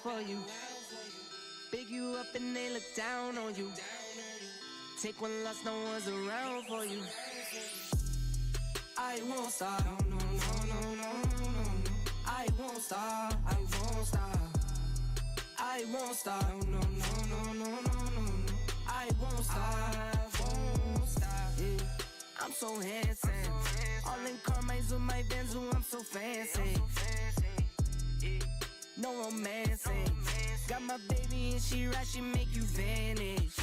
for you. Big you up and they look down on you. Take one loss, no one's around for you. I won't stop, no, no, no, no, no, no, no. I won't stop, I won't stop. I won't stop, no, no, no, no, no, no, no. I won't stop, yeah. I'm so handsome. All in Carmine's with my Benz, I'm so fancy. No romancing. Got my baby and she right, she make you vanish.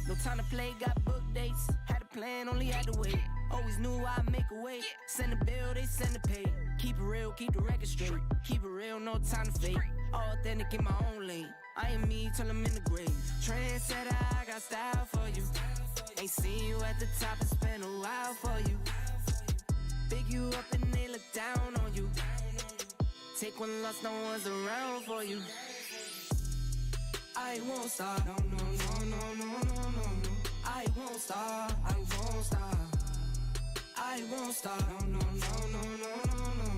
No time to play, got book dates. Had a plan, only had to wait. Always knew I'd make a way. Send a bill, they send a pay. Keep it real, keep the record straight. Keep it real, no time to fake. All authentic in my own lane. I am me till I'm in the grave. Trendsetter, I got style for you. Ain't seen you at the top, it's been a while for you. Big you up and they look down on you. Take one loss, no one's around for you. I won't stop, no, no, no, no, no, no, no. I won't stop, I won't stop. I won't stop, no, no, no, no, no, no, no.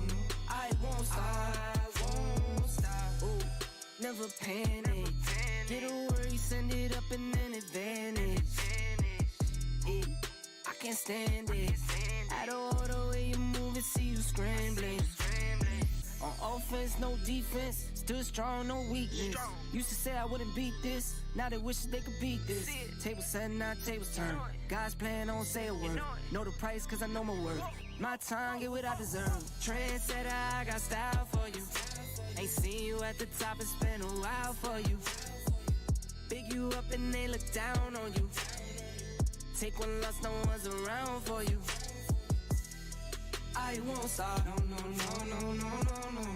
I won't stop, ooh, never panic. Get a worry, send it up and then it vanish. I can't stand it. Out of order way you move and see you scrambling. On offense, no defense. Still strong, no weakness. Used to say I wouldn't beat this. Now they wish they could beat this. Table set, now tables turn. God's plan, don't say a word. Know the price, cause I know my worth. My time, get what I deserve. Trendsetter, I got style for you. Ain't seen you at the top, it's been a while for you. Big you up and they look down on you. Take one loss, no one's around for you. I won't stop, no, no, no, no, no, no, no.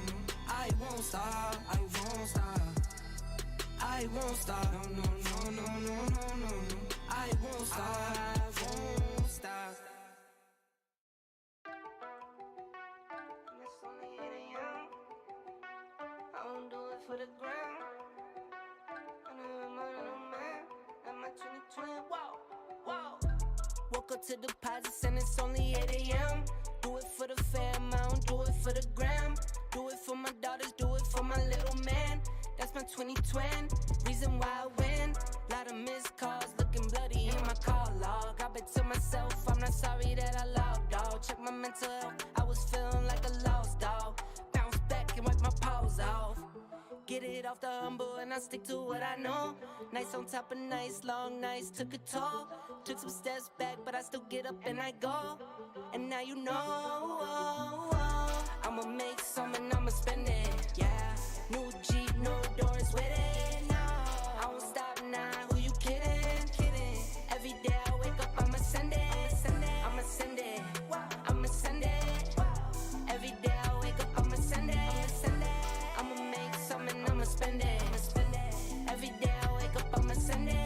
I won't stop, I won't stop. I won't stop, no, no, no, no, no, no, no. I won't stop, I won't stop. And it's only 8 a.m. I won't do it for the ground. I know I'm on a man. I'm my 2020, whoa, whoa. Woke up to deposits and it's only 8 a.m. Do it for the fam, I don't do it for the gram. Do it for my daughters, do it for my little man. That's my 2020, reason why I win. Lot of missed calls, looking bloody in my call log. I've been to myself, I'm not sorry that I loud, dog. Check my mental health, I was feeling like a lost dog. Bounce back and wipe my paws off. Get it off the humble and I stick to what I know. Nights on top of nights, long nights took a toll. Took some steps back, but I still get up and I go. And now you know, I'ma make some and I'ma spend it, yeah. New Jeep, no doors with it, no. I won't stop now, who you kidding, kidding. Every day I wake up, I'ma send it, send it. I'ma send it, I'ma send it. Every day I wake up, I'ma send it, send it. I'ma make some and I'ma spend it, Every day I wake up, I'ma send it.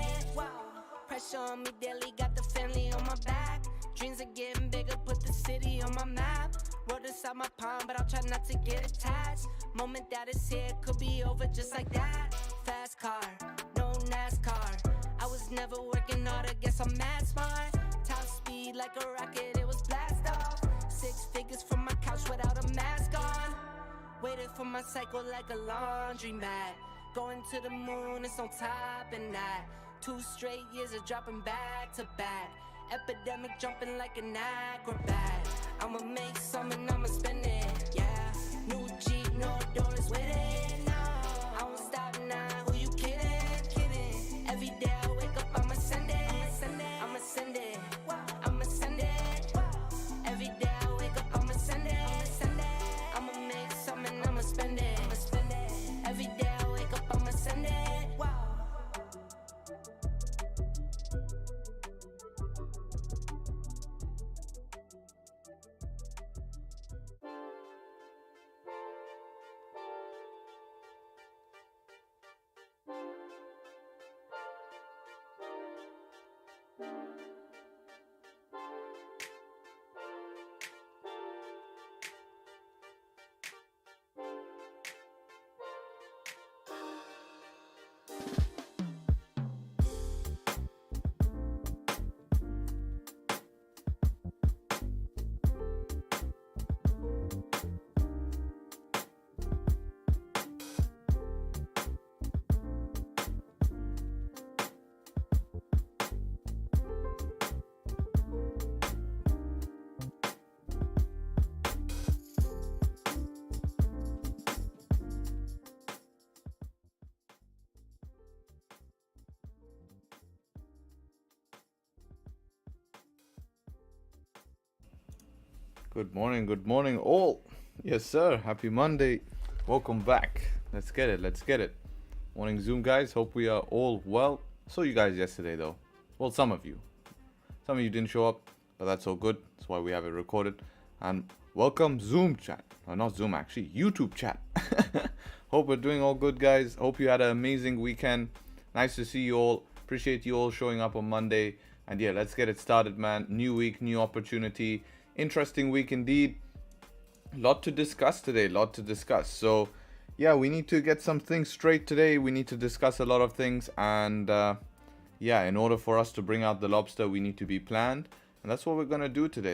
Pressure on me daily, got the family on my back. Dreams are getting bigger, put the city on my map. Wrote inside my palm, but I'll try not to get attached. Moment that is here, could be over just like that. Fast car, no NASCAR. I was never working hard, I guess I'm mad smart. Top speed like a rocket, it was blast off. 6 figures from my couch without a mask on. Waited for my cycle like a laundry mat. Going to the moon, it's on top and that. 2 straight years of dropping back to back. Epidemic jumping like an acrobat. I'ma make some and I'ma spend it, yeah. New Jeep, no doors with it, no. I won't stop now, who you kidding, kidding. Every day I wake up, I'ma send it, send it. I'ma send it, I'ma send it. Every day I wake up, I'ma send it, send it. I'ma make some and I'ma spend it, Every day I wake up, I'ma send it. Good morning, all. Yes, sir. Happy Monday. Welcome back. Let's get it. Morning, Zoom guys. Hope we are all well. Saw you guys yesterday, though. Well, some of you. Some of you didn't show up, but that's all good. That's why we have it recorded. And welcome, Zoom chat. Or not Zoom, actually. YouTube chat. Hope we're doing all good, guys. Hope you had an amazing weekend. Nice to see you all. Appreciate you all showing up on Monday. And yeah, let's get it started, man. New week, new opportunity. Interesting week indeed. Lot to discuss today. So yeah, we need to get some things straight today. We need to discuss a lot of things. And yeah, in order for us to bring out the lobster, we need to be planned. And that's what we're going to do today.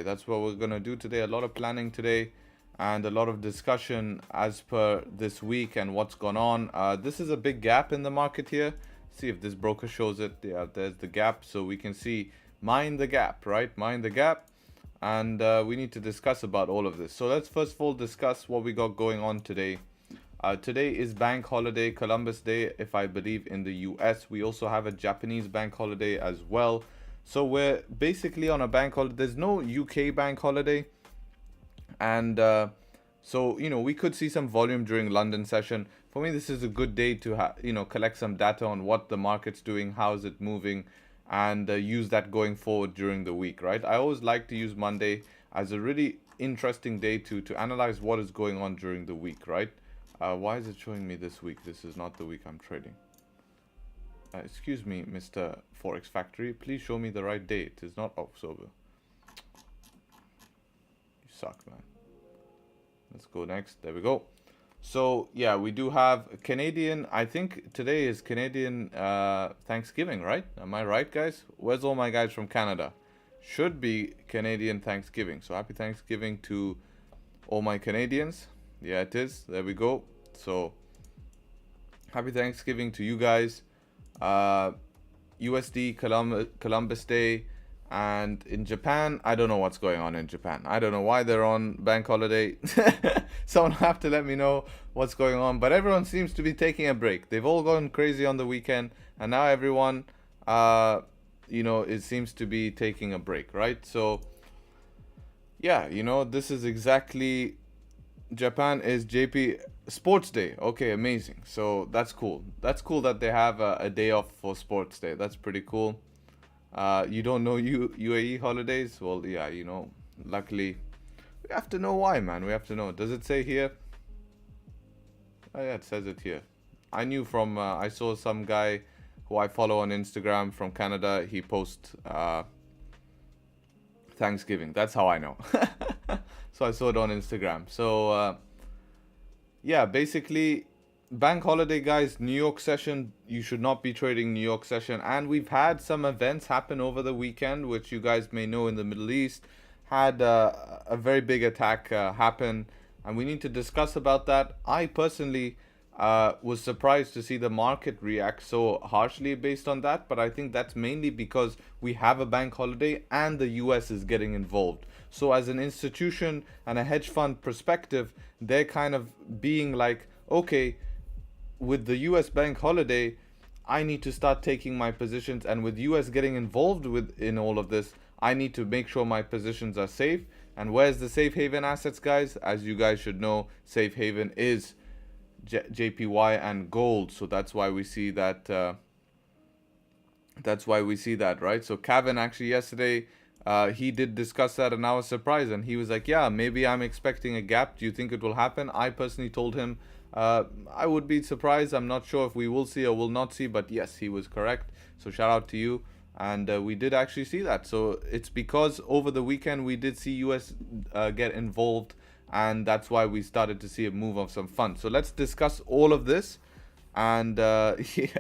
A lot of planning today and a lot of discussion as per this week and what's gone on. This is a big gap in the market here. See if this broker shows it. Yeah, there's the gap. So we can see mind the gap, right? Mind the gap. And we need to discuss about all of this. So let's first of all discuss what we got going on today. Today is bank holiday, Columbus Day, if I believe, in the US. We also have a Japanese bank holiday as well. So we're basically on a bank holiday. There's no UK bank holiday. And so, we could see some volume during London session. For me, this is a good day to, collect some data on what the market's doing, how is it moving, and use that going forward during the week, right? I always like to use Monday as a really interesting day to analyze what is going on during the week, right? Why is it showing me this week? This is not the week I'm trading. Excuse me, Mr. Forex Factory. Please show me the right day. It is not October. You suck, man. Let's go next. There we go. So yeah, we do have Canadian. I think today is Canadian Thanksgiving, right? Am I right, guys? Where's all my guys from Canada? Should be Canadian Thanksgiving. So happy Thanksgiving to all my Canadians. Yeah, it is. There we go. So happy Thanksgiving to you guys. USD Columbus Day. And in Japan, I don't know what's going on in Japan. I don't know why they're on bank holiday. Someone have to let me know what's going on. But everyone seems to be taking a break. They've all gone crazy on the weekend. And now everyone, it seems to be taking a break, right? So, yeah, this is exactly... Japan is JP Sports Day. Okay, amazing. So that's cool. That's cool that they have a day off for Sports Day. That's pretty cool. You don't know UAE holidays? Well, yeah, luckily we have to know why, man. We have to know. Does it say here? Oh yeah, it says it here. I knew from I saw some guy who I follow on Instagram from Canada. He posts Thanksgiving. That's how I know. So I saw it on Instagram. So yeah, basically bank holiday, guys. New York session. You should not be trading New York session. And we've had some events happen over the weekend, which you guys may know in the Middle East. Had a very big attack happen, and we need to discuss about that. I personally was surprised to see the market react so harshly based on that, but I think that's mainly because we have a bank holiday and the US is getting involved. So as an institution and a hedge fund perspective, they're kind of being like, okay, with the US bank holiday, I need to start taking my positions, and with US getting involved in all of this, I need to make sure my positions are safe. And where's the safe haven assets, guys? As you guys should know, safe haven is JPY and gold. So that's why we see that. Right? So Kevin actually yesterday, he did discuss that, and I was surprised. And he was like, yeah, maybe I'm expecting a gap. Do you think it will happen? I personally told him I would be surprised. I'm not sure if we will see or will not see, but yes, he was correct. So shout out to you. And we did actually see that. So it's because over the weekend we did see US get involved, and that's why we started to see a move of some funds. So let's discuss all of this. And yeah,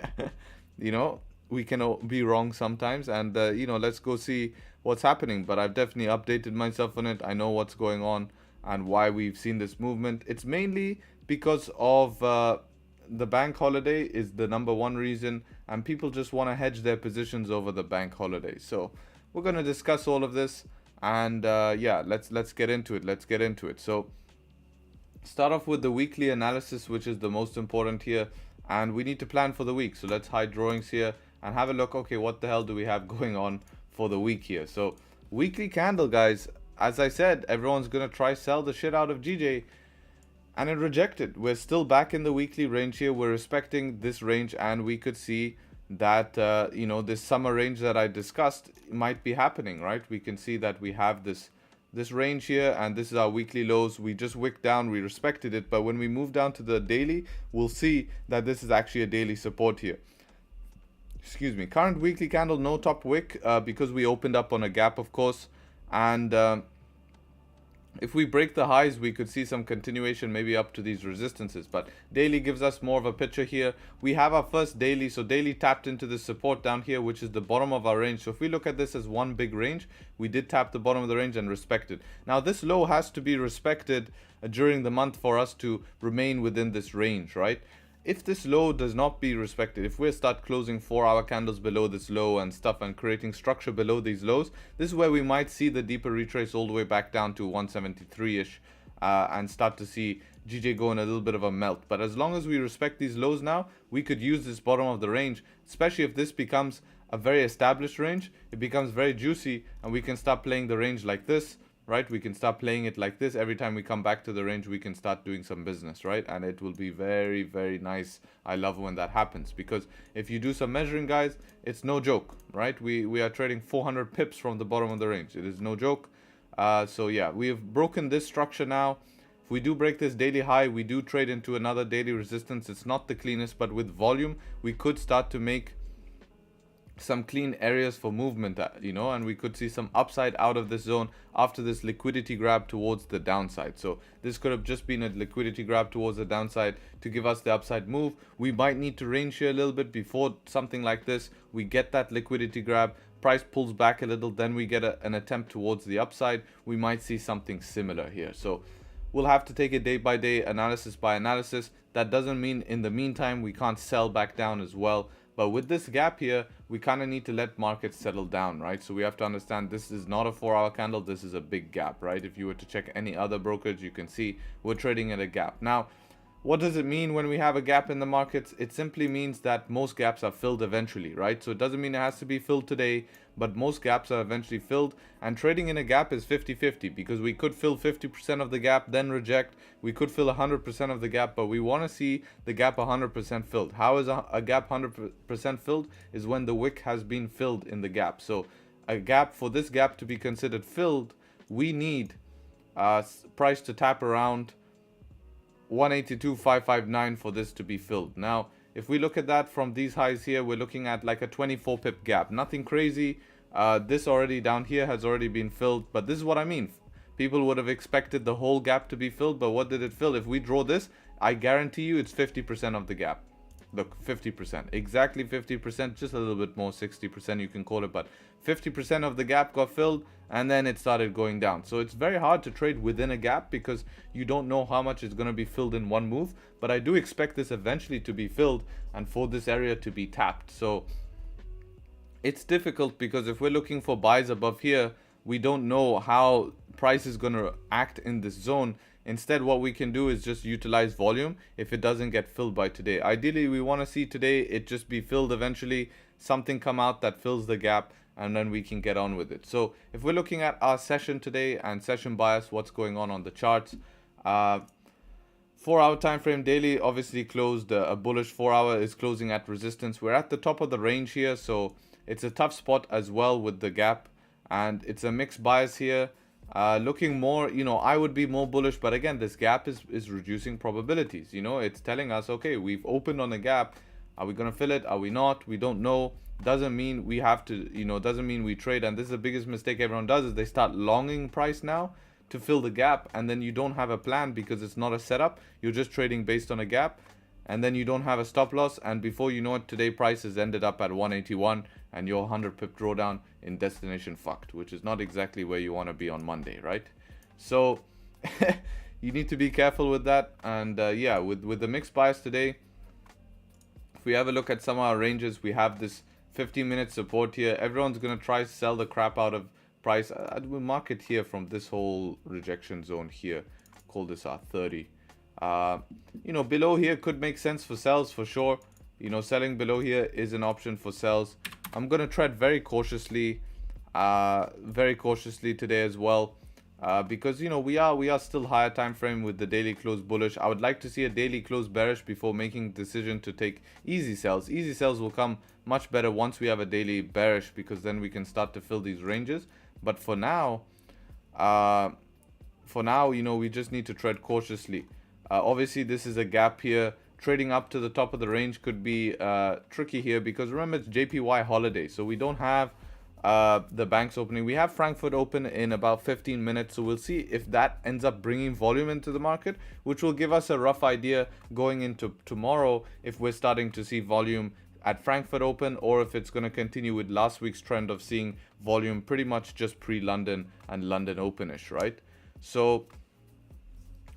we can be wrong sometimes, and let's go see what's happening. But I've definitely updated myself on it. I know what's going on and why we've seen this movement. It's mainly because of the bank holiday is the number one reason, and people just want to hedge their positions over the bank holiday. So we're going to discuss all of this, and yeah, let's get into it. So start off with the weekly analysis, which is the most important here, and we need to plan for the week. So let's hide drawings here and have a look. Okay, what the hell do we have going on for the week here? So weekly candle, guys, as I said, everyone's gonna try sell the shit out of GJ, and it rejected. We're still back in the weekly range here. We're respecting this range, and we could see that you know, this summer range that I discussed might be happening, right? We can see that we have this range here, and this is our weekly lows. We just wicked down, we respected it, but when we move down to the daily, we'll see that this is actually a daily support here. Excuse me. Current weekly candle, no top wick, because we opened up on a gap, of course, and if we break the highs, we could see some continuation, maybe up to these resistances. But daily gives us more of a picture here. We have our first daily. So daily tapped into the support down here, which is the bottom of our range. So if we look at this as one big range, we did tap the bottom of the range and respect it. Now this low has to be respected during the month for us to remain within this range, right? If this low does not be respected, if we start closing 4-hour candles below this low and stuff and creating structure below these lows, this is where we might see the deeper retrace all the way back down to 173-ish and start to see GJ go in a little bit of a melt. But as long as we respect these lows now, we could use this bottom of the range, especially if this becomes a very established range. It becomes very juicy and we can start playing the range like this. Right, we can start playing it like this. Every time we come back to the range, we can start doing some business, right? And it will be very, very nice. I love when that happens, because if you do some measuring, guys, it's no joke, right? We are trading 400 pips from the bottom of the range. It is no joke. So yeah, we have broken this structure now. If we do break this daily high, we do trade into another daily resistance. It's not the cleanest, but with volume, we could start to make some clean areas for movement, you know, and we could see some upside out of this zone after this liquidity grab towards the downside. So this could have just been a liquidity grab towards the downside to give us the upside move. We might need to range here a little bit before something like this. We get that liquidity grab, price pulls back a little, then we get an attempt towards the upside. We might see something similar here. So we'll have to take it day by day, analysis by analysis. That doesn't mean in the meantime we can't sell back down as well. But with this gap here, we kind of need to let markets settle down, right? So we have to understand this is not a 4-hour candle. This is a big gap, right? If you were to check any other brokerage, you can see we're trading at a gap. Now, what does it mean when we have a gap in the markets? It simply means that most gaps are filled eventually, right? So it doesn't mean it has to be filled today, but most gaps are eventually filled. And trading in a gap is 50-50, because we could fill 50% of the gap, then reject. We could fill 100% of the gap, but we want to see the gap 100% filled. How is a gap 100% filled? Is when the wick has been filled in the gap. So a gap, for this gap to be considered filled, we need price to tap around 182.559 for this to be filled. Now, if we look at that from these highs here, we're looking at like a 24 pip gap. Nothing crazy. This already down here has already been filled, but this is what I mean. People would have expected the whole gap to be filled, but what did it fill? If we draw this, I guarantee you it's 50% of the gap. Look, 50%, exactly 50%, just a little bit more, 60% you can call it, but 50% of the gap got filled, and then it started going down. So it's very hard to trade within a gap because you don't know how much is going to be filled in one move. But I do expect this eventually to be filled and for this area to be tapped. So it's difficult because if we're looking for buys above here, we don't know how price is going to act in this zone. Instead, what we can do is just utilize volume if it doesn't get filled by today. Ideally, we want to see today it just be filled eventually, something come out that fills the gap, and then we can get on with it. So if we're looking at our session today and session bias, what's going on the charts, 4-hour time frame daily obviously closed a bullish. 4-hour is closing at resistance. We're at the top of the range here, so it's a tough spot as well with the gap, and it's a mixed bias here. Looking more, you know, I would be more bullish, but again, this gap is reducing probabilities. You know, it's telling us, okay, we've opened on a gap. Are we going to fill it? Are we not? We don't know. Doesn't mean we have to, you know, doesn't mean we trade. And this is the biggest mistake everyone does, is they start longing price now to fill the gap, and then you don't have a plan because it's not a setup. You're just trading based on a gap, and then you don't have a stop loss, and before you know it, today price has ended up at 181 and your 100 pip drawdown in destination fucked, which is not exactly where you want to be on Monday, right? So you need to be careful with that. And yeah, with the mixed bias today, if we have a look at some of our ranges, we have this 15-minute support here. Everyone's going to try to sell the crap out of price. I will mark it here from this whole rejection zone here. Call this our 30. You know, below here could make sense for sells for sure. You know, selling below here is an option for sells. I'm going to tread very cautiously today as well. because we are still higher time frame with the daily close bullish. I would like to see a daily close bearish before making decision to take easy sells. Easy sells will come much better once we have a daily bearish, because then we can start to fill these ranges. But for now, we just need to tread cautiously. Obviously, this is a gap here. Trading up to the top of the range could be tricky here, because remember, it's JPY holiday, so we don't have the banks opening. We have Frankfurt open in about 15 minutes, so we'll see if that ends up bringing volume into the market, which will give us a rough idea going into tomorrow if we're starting to see volume at Frankfurt open, or if it's going to continue with last week's trend of seeing volume pretty much just pre-London and London openish, right? So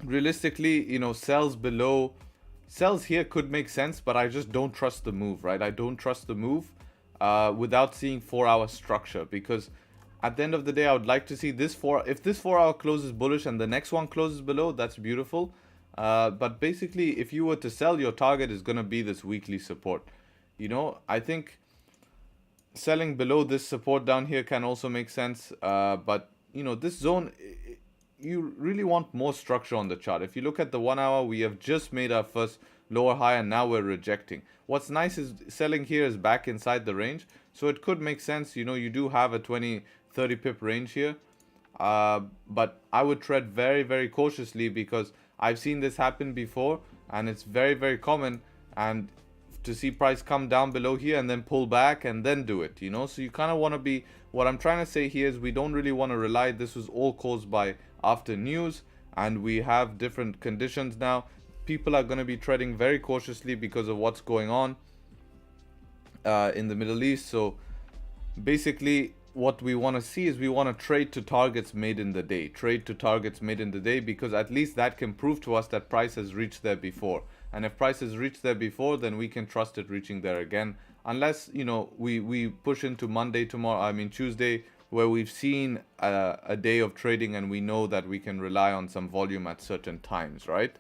realistically, sells here could make sense, but I just don't trust the move, right? I don't trust the move without seeing 4-hour structure, because at the end of the day, I would like to see this if this 4-hour closes bullish and the next one closes below, that's beautiful. But basically, if you were to sell, your target is going to be this weekly support. I think selling below this support down here can also make sense. But this zone, you really want more structure on the chart. If you look at the 1 hour, we have just made our first lower high and now we're rejecting. What's nice is selling here is back inside the range, so it could make sense. You do have a 20-30 pip range here, but I would tread very, very cautiously, because I've seen this happen before and it's very, very common. And to see price come down below here and then pull back and then do it, so you kind of want to be, what I'm trying to say here is we don't really want to rely. This was all caused by after news, and we have different conditions now. People are going to be trading very cautiously because of what's going on in the Middle East. So basically, what we want to see is we want to trade to targets made in the day. Trade to targets made in the day, because at least that can prove to us that price has reached there before. And if price has reached there before, then we can trust it reaching there again. Unless, we push into Tuesday, where we've seen a day of trading and we know that we can rely on some volume at certain times, right?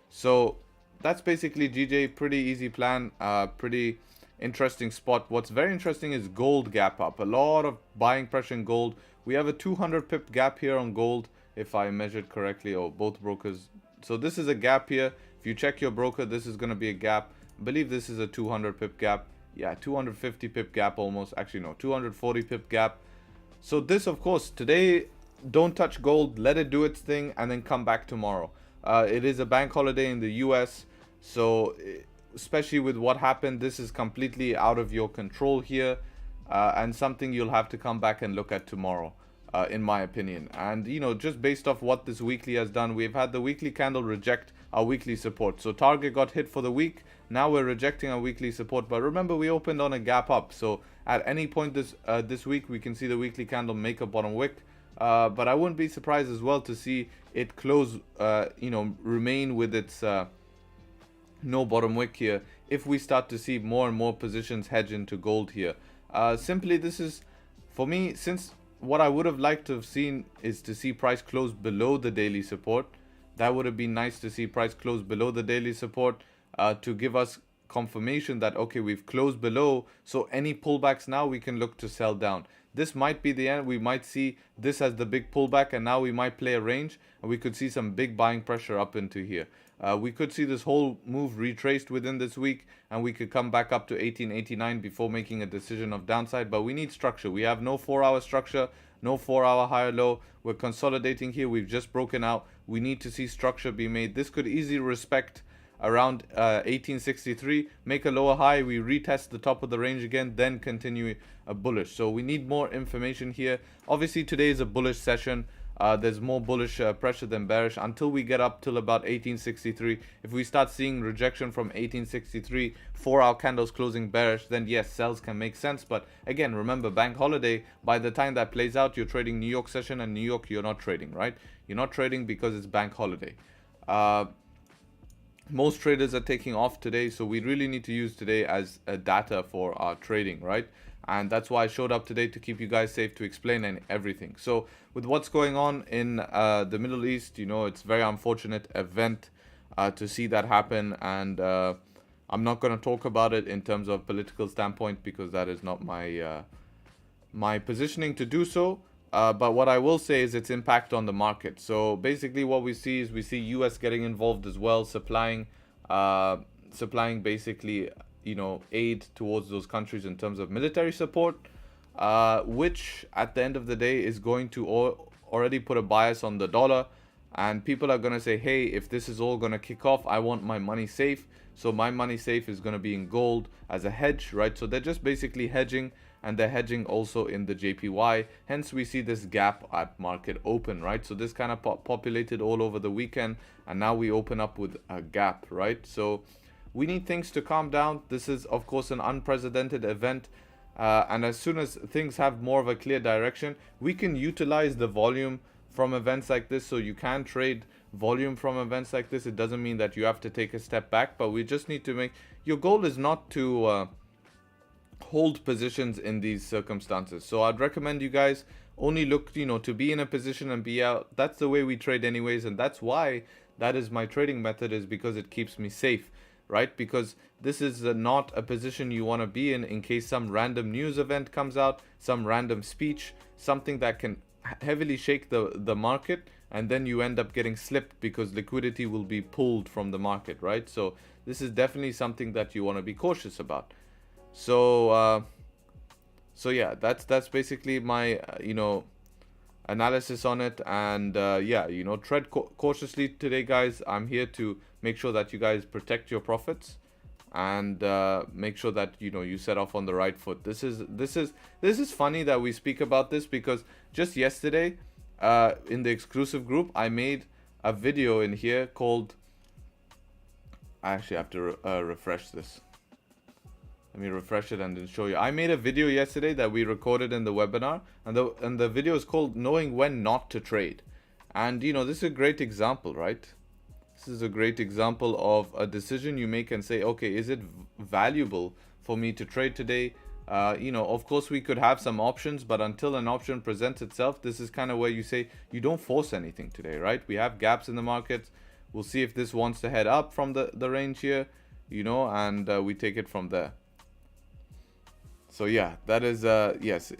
So that's basically GJ. Pretty easy plan, pretty interesting spot. What's very interesting is gold gap up. A lot of buying pressure in gold. We have a 200 pip gap here on gold, if I measured correctly, or both brokers. So this is a gap here. If you check your broker, this is going to be a gap. I believe this is a 200 pip gap. Yeah, 250 pip gap almost. Actually, no, 240 pip gap. So this, of course, today, don't touch gold. Let it do its thing and then come back tomorrow. It is a bank holiday in the US. So especially with what happened, this is completely out of your control here. And something you'll have to come back and look at tomorrow, in my opinion. And, just based off what this weekly has done, we've had the weekly candle reject our weekly support. So target got hit for the week. Now we're rejecting our weekly support. But remember, we opened on a gap up. So at any point this week, we can see the weekly candle make a bottom wick. But I wouldn't be surprised as well to see it close, remain with its no bottom wick here, if we start to see more and more positions hedge into gold here. Simply, this is, for me, since what I would have liked to have seen is to see price close below the daily support. That would have been nice to see price close below the daily support, to give us confirmation that, okay, we've closed below, so any pullbacks now we can look to sell down. This might be the end. We might see this as the big pullback, and now we might play a range, and we could see some big buying pressure up into here. We could see this whole move retraced within this week, and we could come back up to 1889 before making a decision of downside. But we need structure. We have no 4-hour structure, no 4-hour higher low. We're consolidating here. We've just broken out. We need to see structure be made. This could easily respect around 1863, make a lower high, we retest the top of the range again, then continue bullish. So we need more information here. Obviously today is a bullish session. There's more bullish pressure than bearish until we get up till about 1863. If we start seeing rejection from 1863, 4-hour candles closing bearish, then yes, sells can make sense. But again, remember, bank holiday, by the time that plays out, you're trading New York session, and New York you're not trading, right? You're not trading because it's bank holiday. Most traders are taking off today, so we really need to use today as a data for our trading, right? And that's why I showed up today, to keep you guys safe, to explain everything. So with what's going on in the Middle East, it's a very unfortunate event to see that happen. And I'm not going to talk about it in terms of political standpoint, because that is not my my positioning to do so. But what I will say is its impact on the market. So basically what we see is we see US getting involved as well, supplying basically, you know, aid towards those countries in terms of military support, which at the end of the day is going to already put a bias on the dollar. And people are going to say, hey, if this is all going to kick off, I want my money safe. So my money safe is going to be in gold as a hedge, right? So they're just basically hedging, and they're hedging also in the JPY. Hence, we see this gap at market open, right? So this kind of populated all over the weekend, and now we open up with a gap, right? So we need things to calm down. This is, of course, an unprecedented event. And as soon as things have more of a clear direction, we can utilize the volume from events like this. So you can trade volume from events like this. It doesn't mean that you have to take a step back, but we just need to make, your goal is not to hold positions in these circumstances. So I'd recommend you guys only look, you know, to be in a position and be out. That's the way we trade anyways, and that's why that is my trading method, is because it keeps me safe, right? Because this is not a position you want to be in case some random news event comes out, some random speech, something that can heavily shake the market, and then you end up getting slipped because liquidity will be pulled from the market, right? So this is definitely something that you want to be cautious about. So so yeah, that's basically my you know, analysis on it. And yeah, you know, tread cautiously today, guys. I'm here to make sure that you guys protect your profits, and make sure that, you know, you set off on the right foot. This is funny that we speak about this, because just yesterday in the exclusive group I made a video in here called, I actually have to refresh this. Let me refresh it and then show you. I made a video yesterday that we recorded in the webinar, and the video is called Knowing When Not to Trade. And you know, this is a great example, right? This is a great example of a decision you make and say, okay, is it valuable for me to trade today? You know, of course we could have some options, but until an option presents itself, this is kind of where you say you don't force anything today, right? We have gaps in the markets. We'll see if this wants to head up from the range here, you know, and we take it from there. So yeah, that is yes,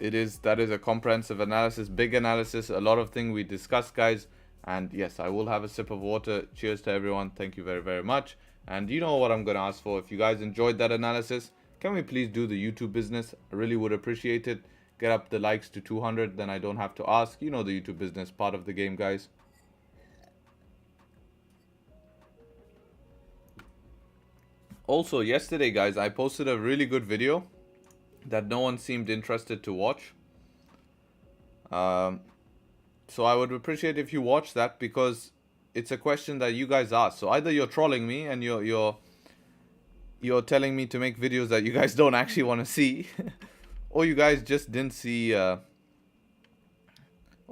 that is a comprehensive analysis, big analysis, a lot of things we discussed, guys. And yes, I will have a sip of water. Cheers to everyone. Thank you very, very much. And you know what I'm going to ask for. If you guys enjoyed that analysis, can we please do the YouTube business? I really would appreciate it. Get up the likes to 200, then I don't have to ask. You know, the YouTube business, part of the game, guys. Also, yesterday, guys, I posted a really good video that no one seemed interested to watch. So I would appreciate if you watch that, because it's a question that you guys asked. So either you're trolling me and you're telling me to make videos that you guys don't actually want to see, or you guys just didn't see, or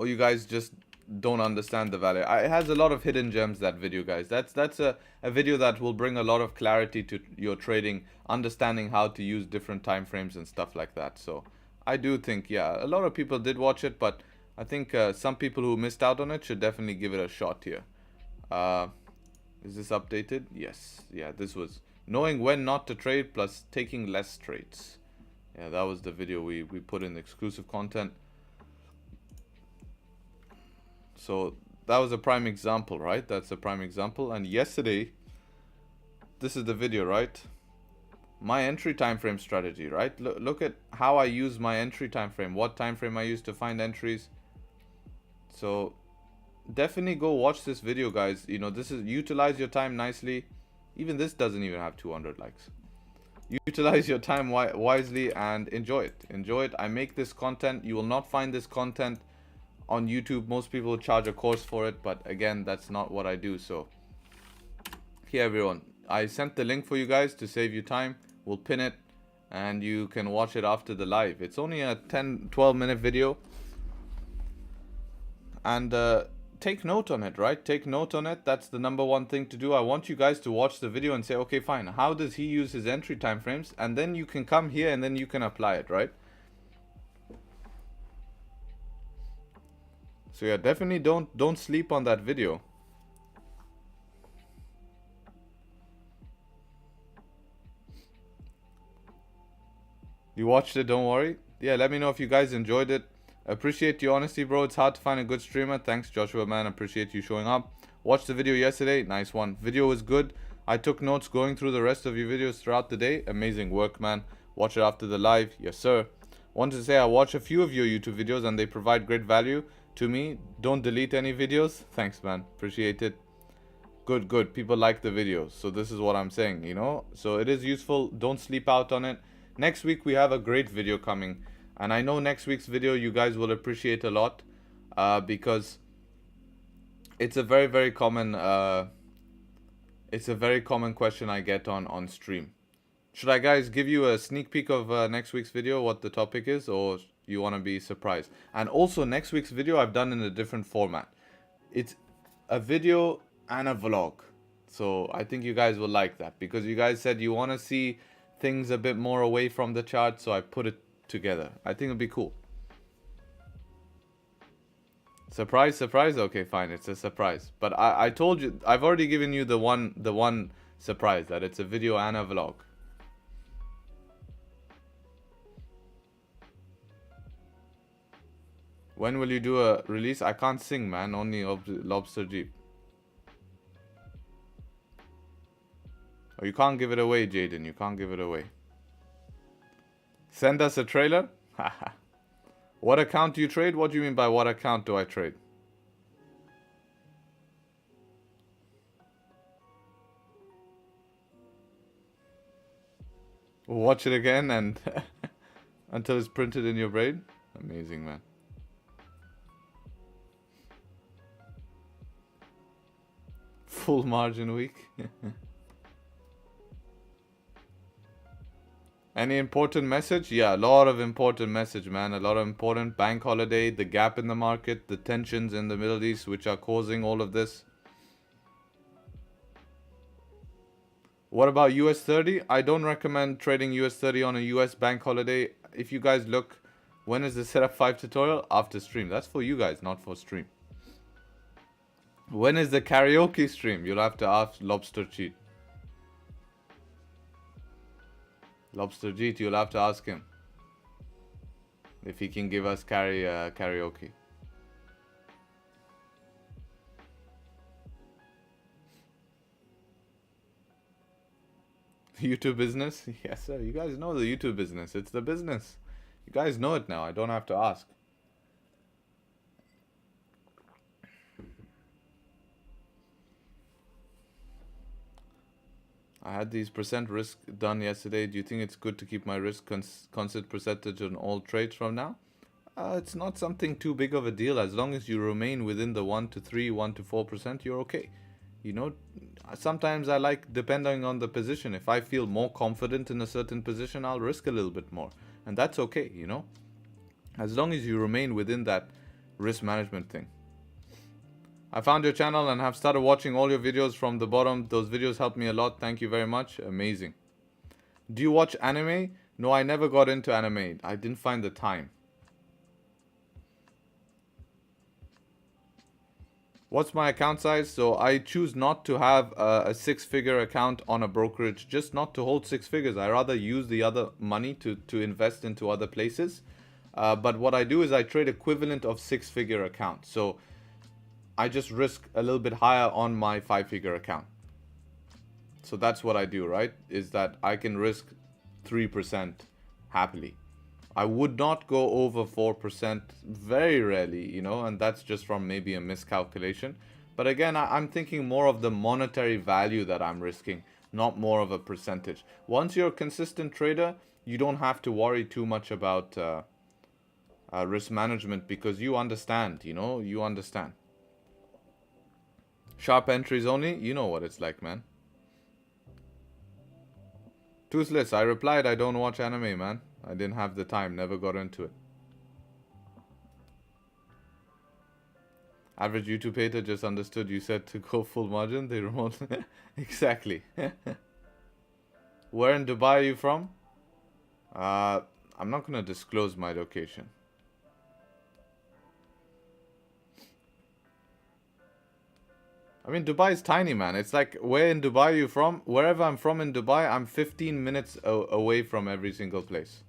you guys just don't understand the value. It has a lot of hidden gems, that video, guys. That's a video that will bring a lot of clarity to your trading, understanding how to use different time frames and stuff like that. So I do think, yeah, a lot of people did watch it, but I think some people who missed out on it should definitely give it a shot here. Is this updated? Yes. Yeah, this was Knowing When Not to Trade plus Taking Less Trades. Yeah, that was the video we put in the exclusive content. So that was a prime example, right? That's a prime example. And yesterday, this is the video, right? My entry time frame strategy, right? Look at how I use my entry time frame, what time frame I use to find entries. So definitely go watch this video, guys. You know, this is, utilize your time nicely. Even this doesn't even have 200 likes. Utilize your time wisely and enjoy it. Enjoy it. I make this content. You will not find this content on YouTube. Most people charge a course for it, but again, that's not what I do. So here, everyone, I sent the link for you guys to save you time. We'll pin it and you can watch it after the live. It's only a 10-12 minute video. And take note on it, right? Take note on it. That's the number one thing to do. I want you guys to watch the video and say, okay, fine, how does he use his entry time frames? And then you can come here and then you can apply it, right? So yeah, definitely don't sleep on that video. You watched it, don't worry. Yeah, let me know if you guys enjoyed it. Appreciate your honesty, bro. It's hard to find a good streamer. Thanks, Joshua, man. Appreciate you showing up. Watched the video yesterday. Nice one. Video was good. I took notes going through the rest of your videos throughout the day. Amazing work, man. Watch it after the live. Yes, sir. Wanted to say I watch a few of your YouTube videos and they provide great value to me. Don't delete any videos. Thanks, man. Appreciate it. Good, good. People like the videos. So this is what I'm saying, you know. So it is useful. Don't sleep out on it. Next week we have a great video coming. And I know next week's video you guys will appreciate a lot. Because it's a very, very common... it's a very common question I get on stream. Should I, guys, give you a sneak peek of next week's video, what the topic is, or you want to be surprised? And also, next week's video I've done in a different format. It's a video and a vlog. So I think you guys will like that, because you guys said you want to see things a bit more away from the chart, so I put it together. I think it'll be cool. Surprise, surprise? Okay, fine, it's a surprise. But I told you, I've already given you the one surprise, that it's a video and a vlog. When will you do a release? I can't sing, man. Only Lobster Jeep. Oh, you can't give it away, Jaden. You can't give it away. Send us a trailer? What account do you trade? What do you mean by what account do I trade? Watch it again and until it's printed in your brain? Amazing, man. Full margin week. Any important message? Yeah, a lot of important message, man. A lot of important bank holiday, the gap in the market, the tensions in the Middle East which are causing all of this. What about US 30? I don't recommend trading US 30 on a US bank holiday. If you guys look, when is the setup 5 tutorial? After stream. That's for you guys, not for stream. When is the karaoke stream? You'll have to ask Lobster Cheat. Lobster Cheat, you'll have to ask him if he can give us karaoke. YouTube business? Yes, sir. You guys know the YouTube business. It's the business. You guys know it now. I don't have to ask. I had these percent risk done yesterday. Do you think it's good to keep my risk constant percentage on all trades from now? It's not something too big of a deal. As long as you remain within the 1 to 3, 1 to 4%, you're okay. You know, sometimes I like, depending on the position, if I feel more confident in a certain position, I'll risk a little bit more. And that's okay, you know. As long as you remain within that risk management thing. I found your channel and have started watching all your videos from the bottom. Those videos helped me a lot. Thank you very much. Amazing. Do you watch anime? No, I never got into anime. I didn't find the time. What's my account size? So I choose not to have a 6-figure account on a brokerage, just not to hold 6 figures. I rather use the other money to invest into other places. But what I do is I trade equivalent of 6-figure accounts. So I just risk a little bit higher on my 5-figure account. So that's what I do, right? Is that I can risk 3% happily. I would not go over 4% very rarely, you know, and that's just from maybe a miscalculation. But again, I'm thinking more of the monetary value that I'm risking, not more of a percentage. Once you're a consistent trader, you don't have to worry too much about risk management because you understand, you know, you understand. Sharp entries only, you know what it's like, man. Toothless, I replied I don't watch anime, man. I didn't have the time, never got into it. Average YouTube hater just understood you said to go full margin. They remote. Exactly. Where in Dubai are you from? I'm not going to disclose my location. I mean, Dubai is tiny, man. It's like, where in Dubai are you from? Wherever I'm from in Dubai, I'm 15 minutes away from every single place.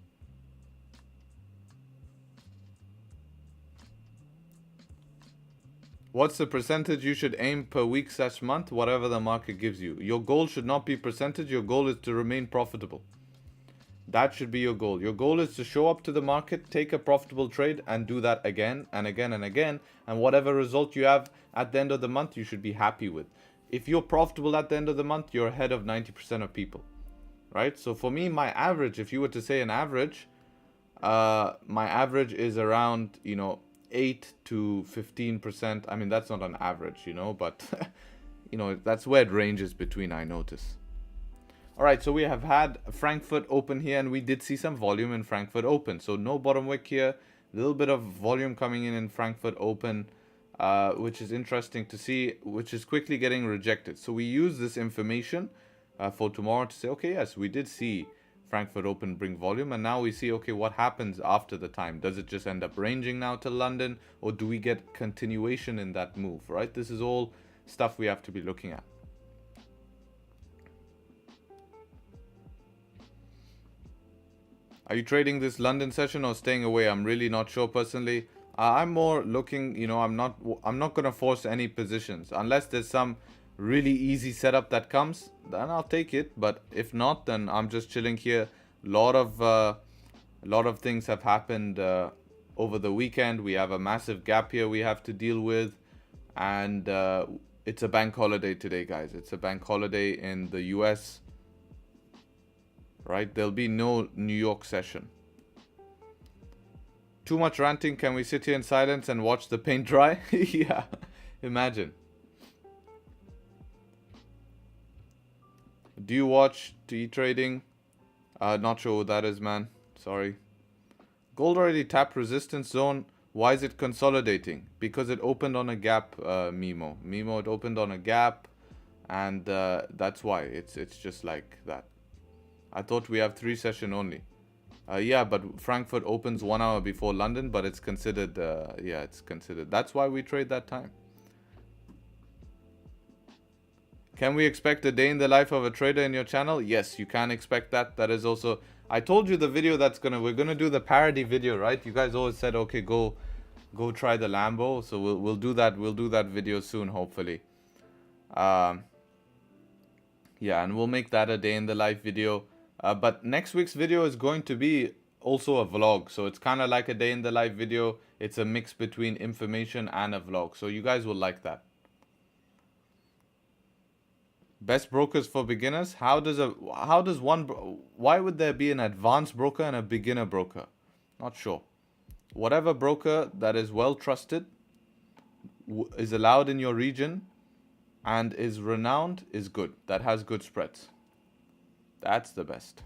What's the percentage you should aim per week/month? Whatever the market gives you. Your goal should not be percentage. Your goal is to remain profitable. That should be your goal. Your goal is to show up to the market, take a profitable trade, and do that again and again and again. And whatever result you have at the end of the month, you should be happy with. If you're profitable at the end of the month, you're ahead of 90% of people, right? So for me, my average, if you were to say an average, my average is around, 8 to 15%. I mean, that's not an average, but, that's where it ranges between, I notice. All right, so we have had Frankfurt open here, and we did see some volume in Frankfurt open. So no bottom wick here, a little bit of volume coming in Frankfurt open, which is interesting to see, which is quickly getting rejected. So we use this information for tomorrow to say, okay, yes, we did see Frankfurt open bring volume, and now we see, okay, what happens after the time? Does it just end up ranging now to London, or do we get continuation in that move, right? This is all stuff we have to be looking at. Are you trading this London session or staying away? I'm really not sure personally. I'm more looking, I'm not going to force any positions unless there's some really easy setup that comes, then I'll take it. But if not, then I'm just chilling here. A lot of things have happened over the weekend. We have a massive gap here we have to deal with, and it's a bank holiday today, guys. It's a bank holiday in the US. Right, there'll be no New York session. Too much ranting. Can we sit here in silence and watch the paint dry? Yeah, imagine. Do you watch trading? Not sure what that is, man. Sorry. Gold already tapped resistance zone. Why is it consolidating? Because it opened on a gap, Mimo. Mimo, it opened on a gap, and that's why it's just like that. I thought we have 3 session only. Yeah, but Frankfurt opens 1 hour before London, but it's considered, yeah, it's considered. That's why we trade that time. Can we expect a day in the life of a trader in your channel? Yes, you can expect that. That is also, I told you the video we're gonna do the parody video, right? You guys always said, okay, go try the Lambo. So we'll do that. We'll do that video soon, hopefully. Yeah, and we'll make that a day in the life video. But next week's video is going to be also a vlog. So it's kind of like a day in the life video. It's a mix between information and a vlog. So you guys will like that. Best brokers for beginners. Why would there be an advanced broker and a beginner broker? Not sure. Whatever broker that is well trusted, is allowed in your region, and is renowned is good. That has good spreads. That's the best.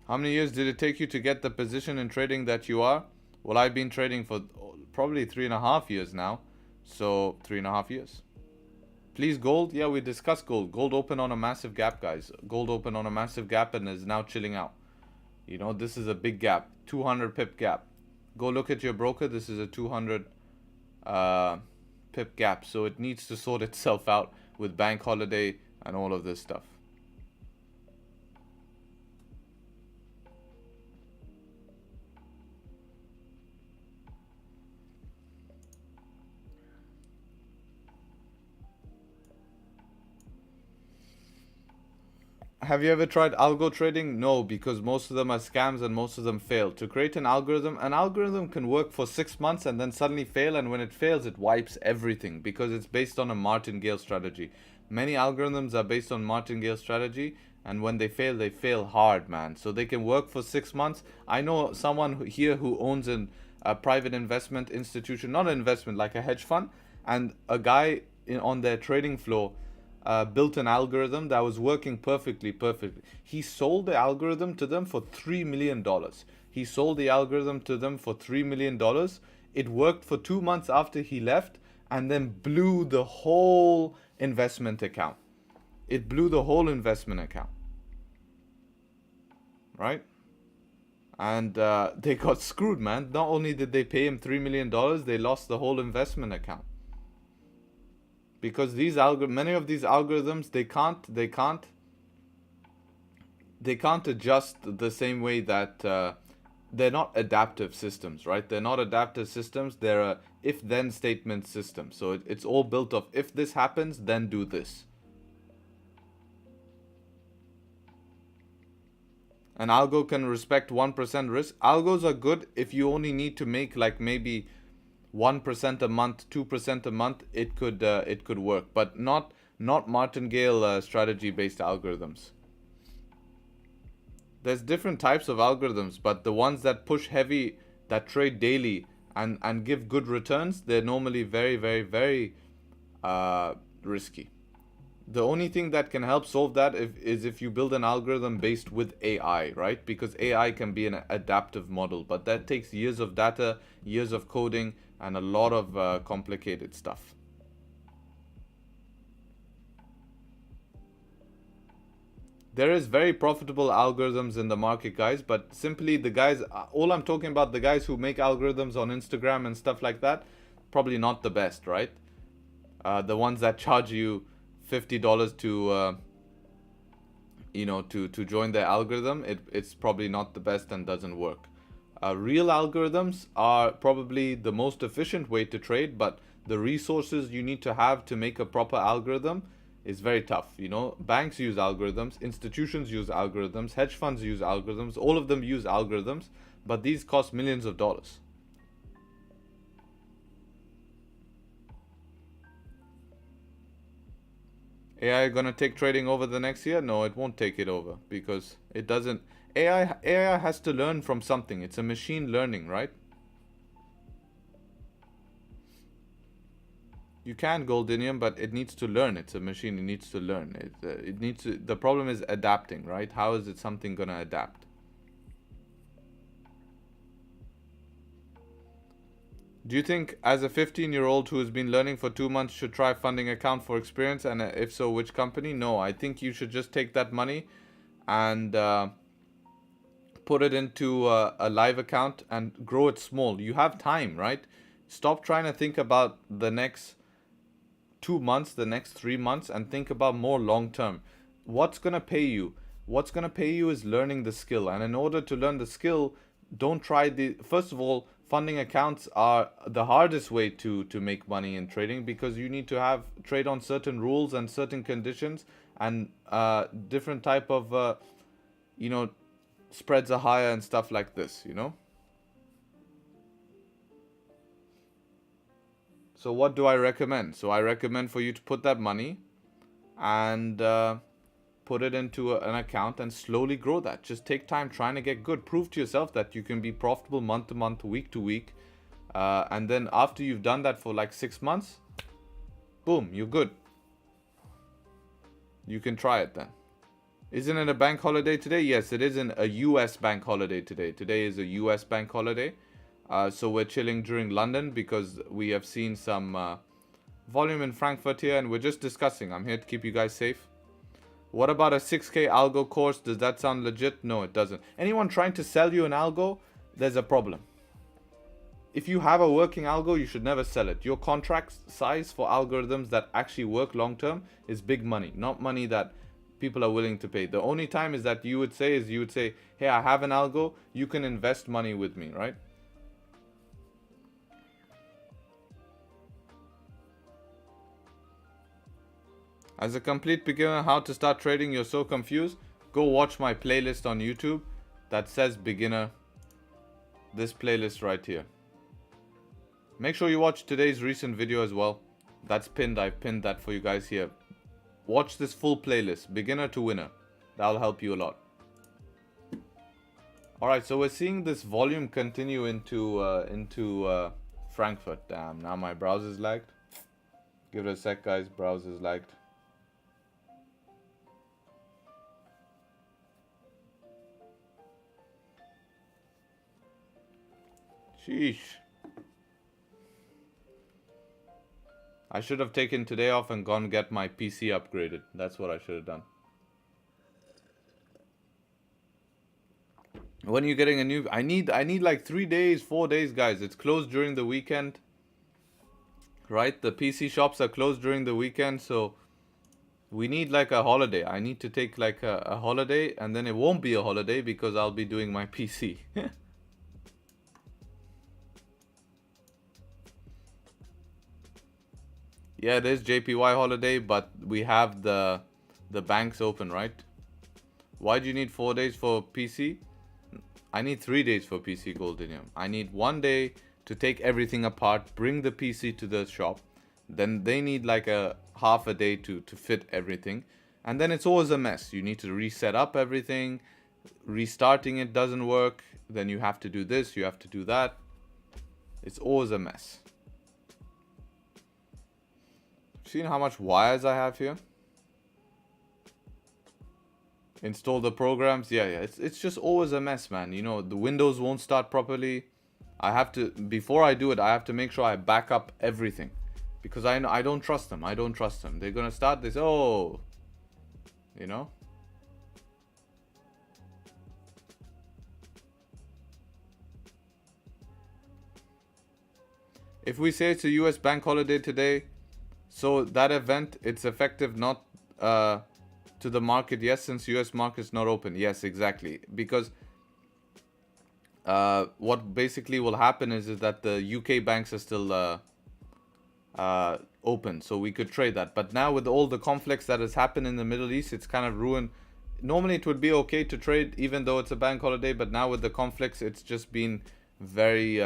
How many years did it take you to get the position in trading that you are? Well, I've been trading for probably 3.5 years now. So 3.5 years. Please, gold. Yeah, we discussed gold. Gold opened on a massive gap, guys. Gold opened on a massive gap and is now chilling out. This is a big gap. 200 pip gap. Go look at your broker. This is a 200 pip gap. So it needs to sort itself out with bank holiday and all of this stuff. Have you ever tried algo trading? No, because most of them are scams and most of them fail. To create an algorithm can work for 6 months and then suddenly fail, and when it fails, it wipes everything because it's based on a martingale strategy. Many algorithms are based on martingale strategy, and when they fail hard, man. So they can work for 6 months. I know someone here who owns a private investment institution, not an investment, like a hedge fund, and a guy on their trading floor built an algorithm that was working perfectly. He sold the algorithm to them for $3 million. He sold the algorithm to them for $3 million. It worked for 2 months after he left, and then blew the whole investment account. It blew the whole investment account. Right? And they got screwed, man. Not only did they pay him $3 million, they lost the whole investment account. because many of these algorithms, they can't adjust the same way that they're not adaptive systems, right? They're not adaptive systems. They're a if-then statement system. So it's all built of if this happens, then do this. An algo can respect 1% risk. Algos are good if you only need to make like maybe 1% a month, 2% a month. It could work, but not martingale strategy-based algorithms. There's different types of algorithms, but the ones that push heavy, that trade daily and give good returns, they're normally very, very, very risky. The only thing that can help solve that is if you build an algorithm based with AI, right? Because AI can be an adaptive model, but that takes years of data, years of coding, and a lot of complicated stuff. There is very profitable algorithms in the market, guys, but simply the guys, all I'm talking about, the guys who make algorithms on Instagram and stuff like that, probably not the best, right? The ones that charge you $50 to, to join their algorithm, it's probably not the best and doesn't work. Real algorithms are probably the most efficient way to trade, but the resources you need to have to make a proper algorithm is very tough. Banks use algorithms, institutions use algorithms, hedge funds use algorithms, all of them use algorithms, but these cost millions of dollars. AI gonna take trading over the next year? No, it won't take it over because it doesn't. AI has to learn from something. It's a machine learning, right? You can Goldinium, but it needs to learn. It's a machine. It needs to learn. It needs to. The problem is adapting, right? How is it something gonna adapt? Do you think, as a 15-year-old who has been learning for 2 months, should try funding account for experience? And if so, which company? No, I think you should just take that money and put it into a live account and grow it small. You have time, right? Stop trying to think about the next 2 months, the next 3 months, and think about more long term. What's gonna pay you? What's gonna pay you is learning the skill. And in order to learn the skill, don't try first of all, funding accounts are the hardest way to make money in trading, because you need to trade on certain rules and certain conditions, and different type of spreads are higher and stuff like this. So what do I recommend? So I recommend for you to put that money and put it into an account and slowly grow that. Just take time trying to get good. Prove to yourself that you can be profitable month to month, week to week. And then after you've done that for like 6 months, boom, you're good. You can try it then. Isn't it a bank holiday today? Yes, it is a US bank holiday today. Today is a US bank holiday. So we're chilling during London because we have seen some volume in Frankfurt here, and we're just discussing. I'm here to keep you guys safe. What about a 6K algo course? Does that sound legit? No, it doesn't. Anyone trying to sell you an algo, there's a problem. If you have a working algo, you should never sell it. Your contract size for algorithms that actually work long term is big money, not money that people are willing to pay. The only time is that you would say, hey, I have an algo, you can invest money with me, right? As a complete beginner, how to start trading, you're so confused, go watch my playlist on YouTube that says beginner. This playlist right here. Make sure you watch today's recent video as well. That's pinned. I've pinned that for you guys here. Watch this full playlist, beginner to winner. That'll help you a lot. Alright, so we're seeing this volume continue into Frankfurt. Damn, now my browser's lagged. Give it a sec, guys. Browser's lagged. Sheesh. I should have taken today off and gone get my PC upgraded. That's what I should have done. When are you getting a new... I need like 3 days, 4 days, guys. It's closed during the weekend. right? The PC shops are closed during the weekend, so we need like a holiday. I need to take like a holiday, and then it won't be a holiday because I'll be doing my PC. Yeah, it is JPY holiday, but we have the banks open, right? Why do you need 4 days for PC? I need 3 days for PC Goldinium. I need 1 day to take everything apart, bring the PC to the shop. Then they need like a half a day to fit everything. And then it's always a mess. You need to reset up everything. Restarting it doesn't work. Then you have to do this, you have to do that. It's always a mess. Seen how much wires I have here? Install the programs. Yeah, it's just always a mess, man. You know, the Windows won't start properly. I have to, before I do it, I have to make sure I back up everything. Because I don't trust them. I don't trust them. They're going to start this, oh, you know. If we say it's a US bank holiday today, so that event, it's effective not to the market, yes, since US market's not open. Yes, exactly. Because what basically will happen is that the UK banks are still open, so we could trade that. But now with all the conflicts that has happened in the Middle East, it's kind of ruined. Normally it would be okay to trade even though it's a bank holiday, but now with the conflicts, it's just been very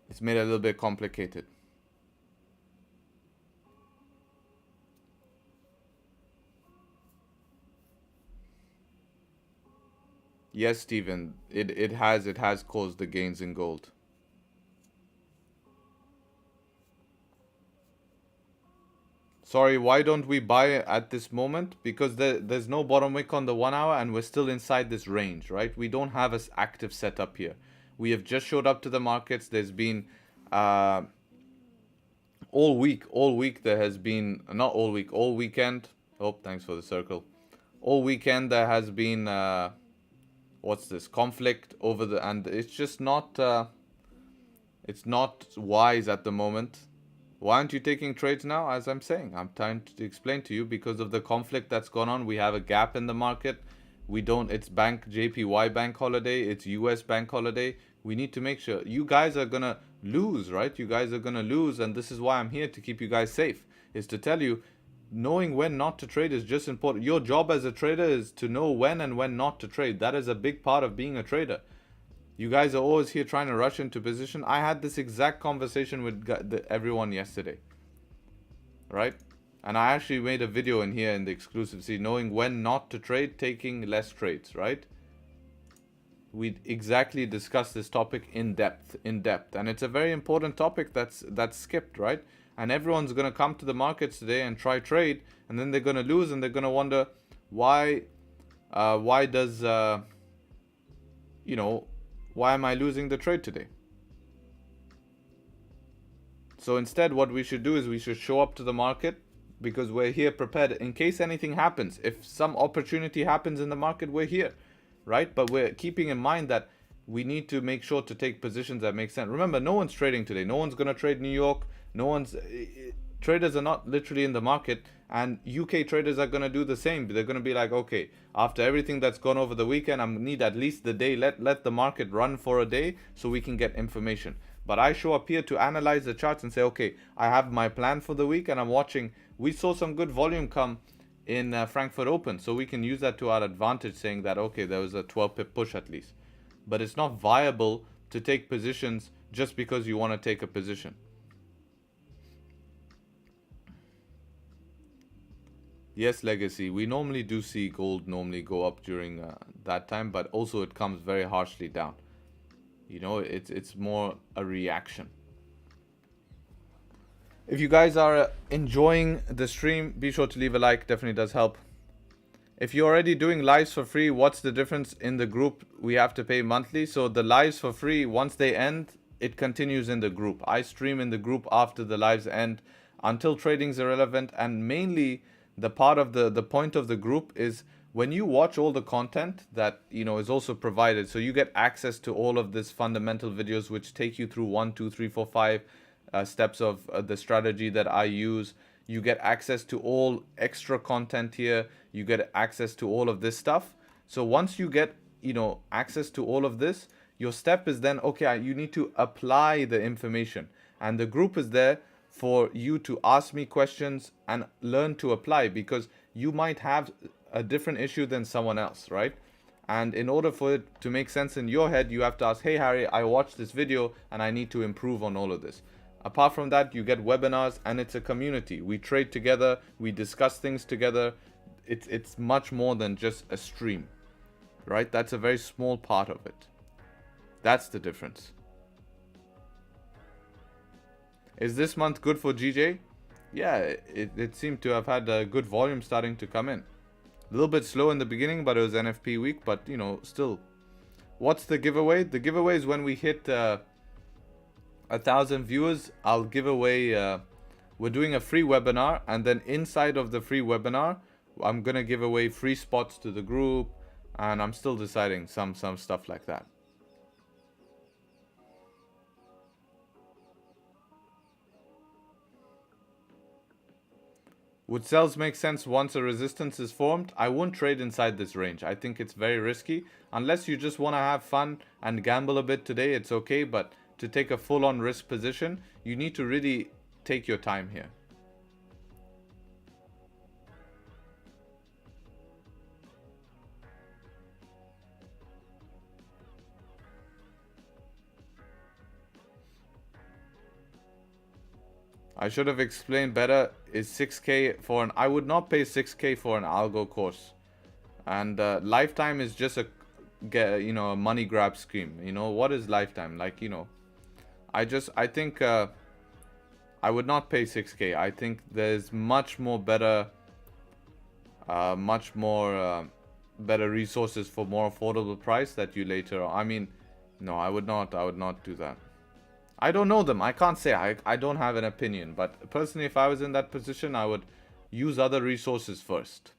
it's made it a little bit complicated. Yes, Steven, it has caused the gains in gold. Sorry, why don't we buy at this moment? Because there's no bottom wick on the 1 hour and we're still inside this range, right? We don't have an active setup here. We have just showed up to the markets. There's been all week there has been, not all week, all weekend. Oh, thanks for the circle. All weekend there has been what's this, conflict over the, and it's just not it's not wise at the moment. Why aren't you taking trades now? As I'm saying, I'm trying to explain to you, because of the conflict that's gone on. We have a gap in the market. We don't, it's bank JPY bank holiday, it's US bank holiday. We need to make sure. You guys are gonna lose, right? You guys are gonna lose, and this is why I'm here, to keep you guys safe, is to tell you, knowing when not to trade is just important. Your job as a trader is to know when and when not to trade. That is a big part of being a trader. You guys are always here trying to rush into position. I had this exact conversation with everyone yesterday, right? And I actually made a video in here in the exclusive. See, knowing when not to trade, taking less trades, right? We exactly discussed this topic in depth, and it's a very important topic that's skipped, right? And everyone's gonna come to the markets today and try trade, and then they're gonna lose, and they're gonna wonder why does you know, why am I losing the trade today? So instead, what we should do is we should show up to the market, because we're here prepared in case anything happens. If some opportunity happens in the market, we're here, right? But we're keeping in mind that we need to make sure to take positions that make sense. Remember, no one's trading today. No one's going to trade New York. No one's... Traders are not literally in the market, and UK traders are going to do the same. They're going to be like, okay, after everything that's gone over the weekend, I need at least the day. Let the market run for a day so we can get information. But I show up here to analyze the charts and say, okay, I have my plan for the week, and I'm watching. We saw some good volume come in Frankfurt Open, so we can use that to our advantage, saying that, okay, there was a 12 pip push at least. But it's not viable to take positions just because you want to take a position. Yes, Legacy. We normally do see gold normally go up during that time, but also it comes very harshly down. You know, it's more a reaction. If you guys are enjoying the stream, be sure to leave a like. Definitely does help. If you're already doing lives for free, what's the difference in the group? We have to pay monthly. So the lives for free, once they end, it continues in the group. I stream in the group after the lives end until trading's irrelevant, and mainly the part of the point of the group is when you watch all the content that, you know, is also provided. So you get access to all of this fundamental videos which take you through 1, 2, 3, 4, 5 steps of the strategy that I use. You get access to all extra content here. You get access to all of this stuff. So once you get, access to all of this, your step is then, okay, you need to apply the information. And the group is there for you to ask me questions and learn to apply, because you might have a different issue than someone else, right? And in order for it to make sense in your head, you have to ask, hey, Harry, I watched this video and I need to improve on all of this. Apart from that, you get webinars, and it's a community. We trade together. We discuss things together. It's much more than just a stream, right? That's a very small part of it. That's the difference. Is this month good for GJ? Yeah, it seemed to have had a good volume starting to come in. A little bit slow in the beginning, but it was NFP week. But, still. What's the giveaway? The giveaway is when we hit 1,000 viewers, I'll give away, we're doing a free webinar, and then inside of the free webinar, I'm going to give away free spots to the group, and I'm still deciding some stuff like that. Would sells make sense once a resistance is formed? I won't trade inside this range. I think it's very risky. Unless you just want to have fun and gamble a bit today, it's okay. But to take a full-on risk position, you need to really take your time here. I should have explained better. Is 6K for an... I would not pay 6K for an algo course. And lifetime is just a money grab scheme. What is lifetime? Like, I think I would not pay 6K. I think there's much more better better resources for more affordable price that you later on. I mean, no, I would not do that. I don't know them. I can't say. I don't have an opinion. But personally, if I was in that position, I would use other resources first.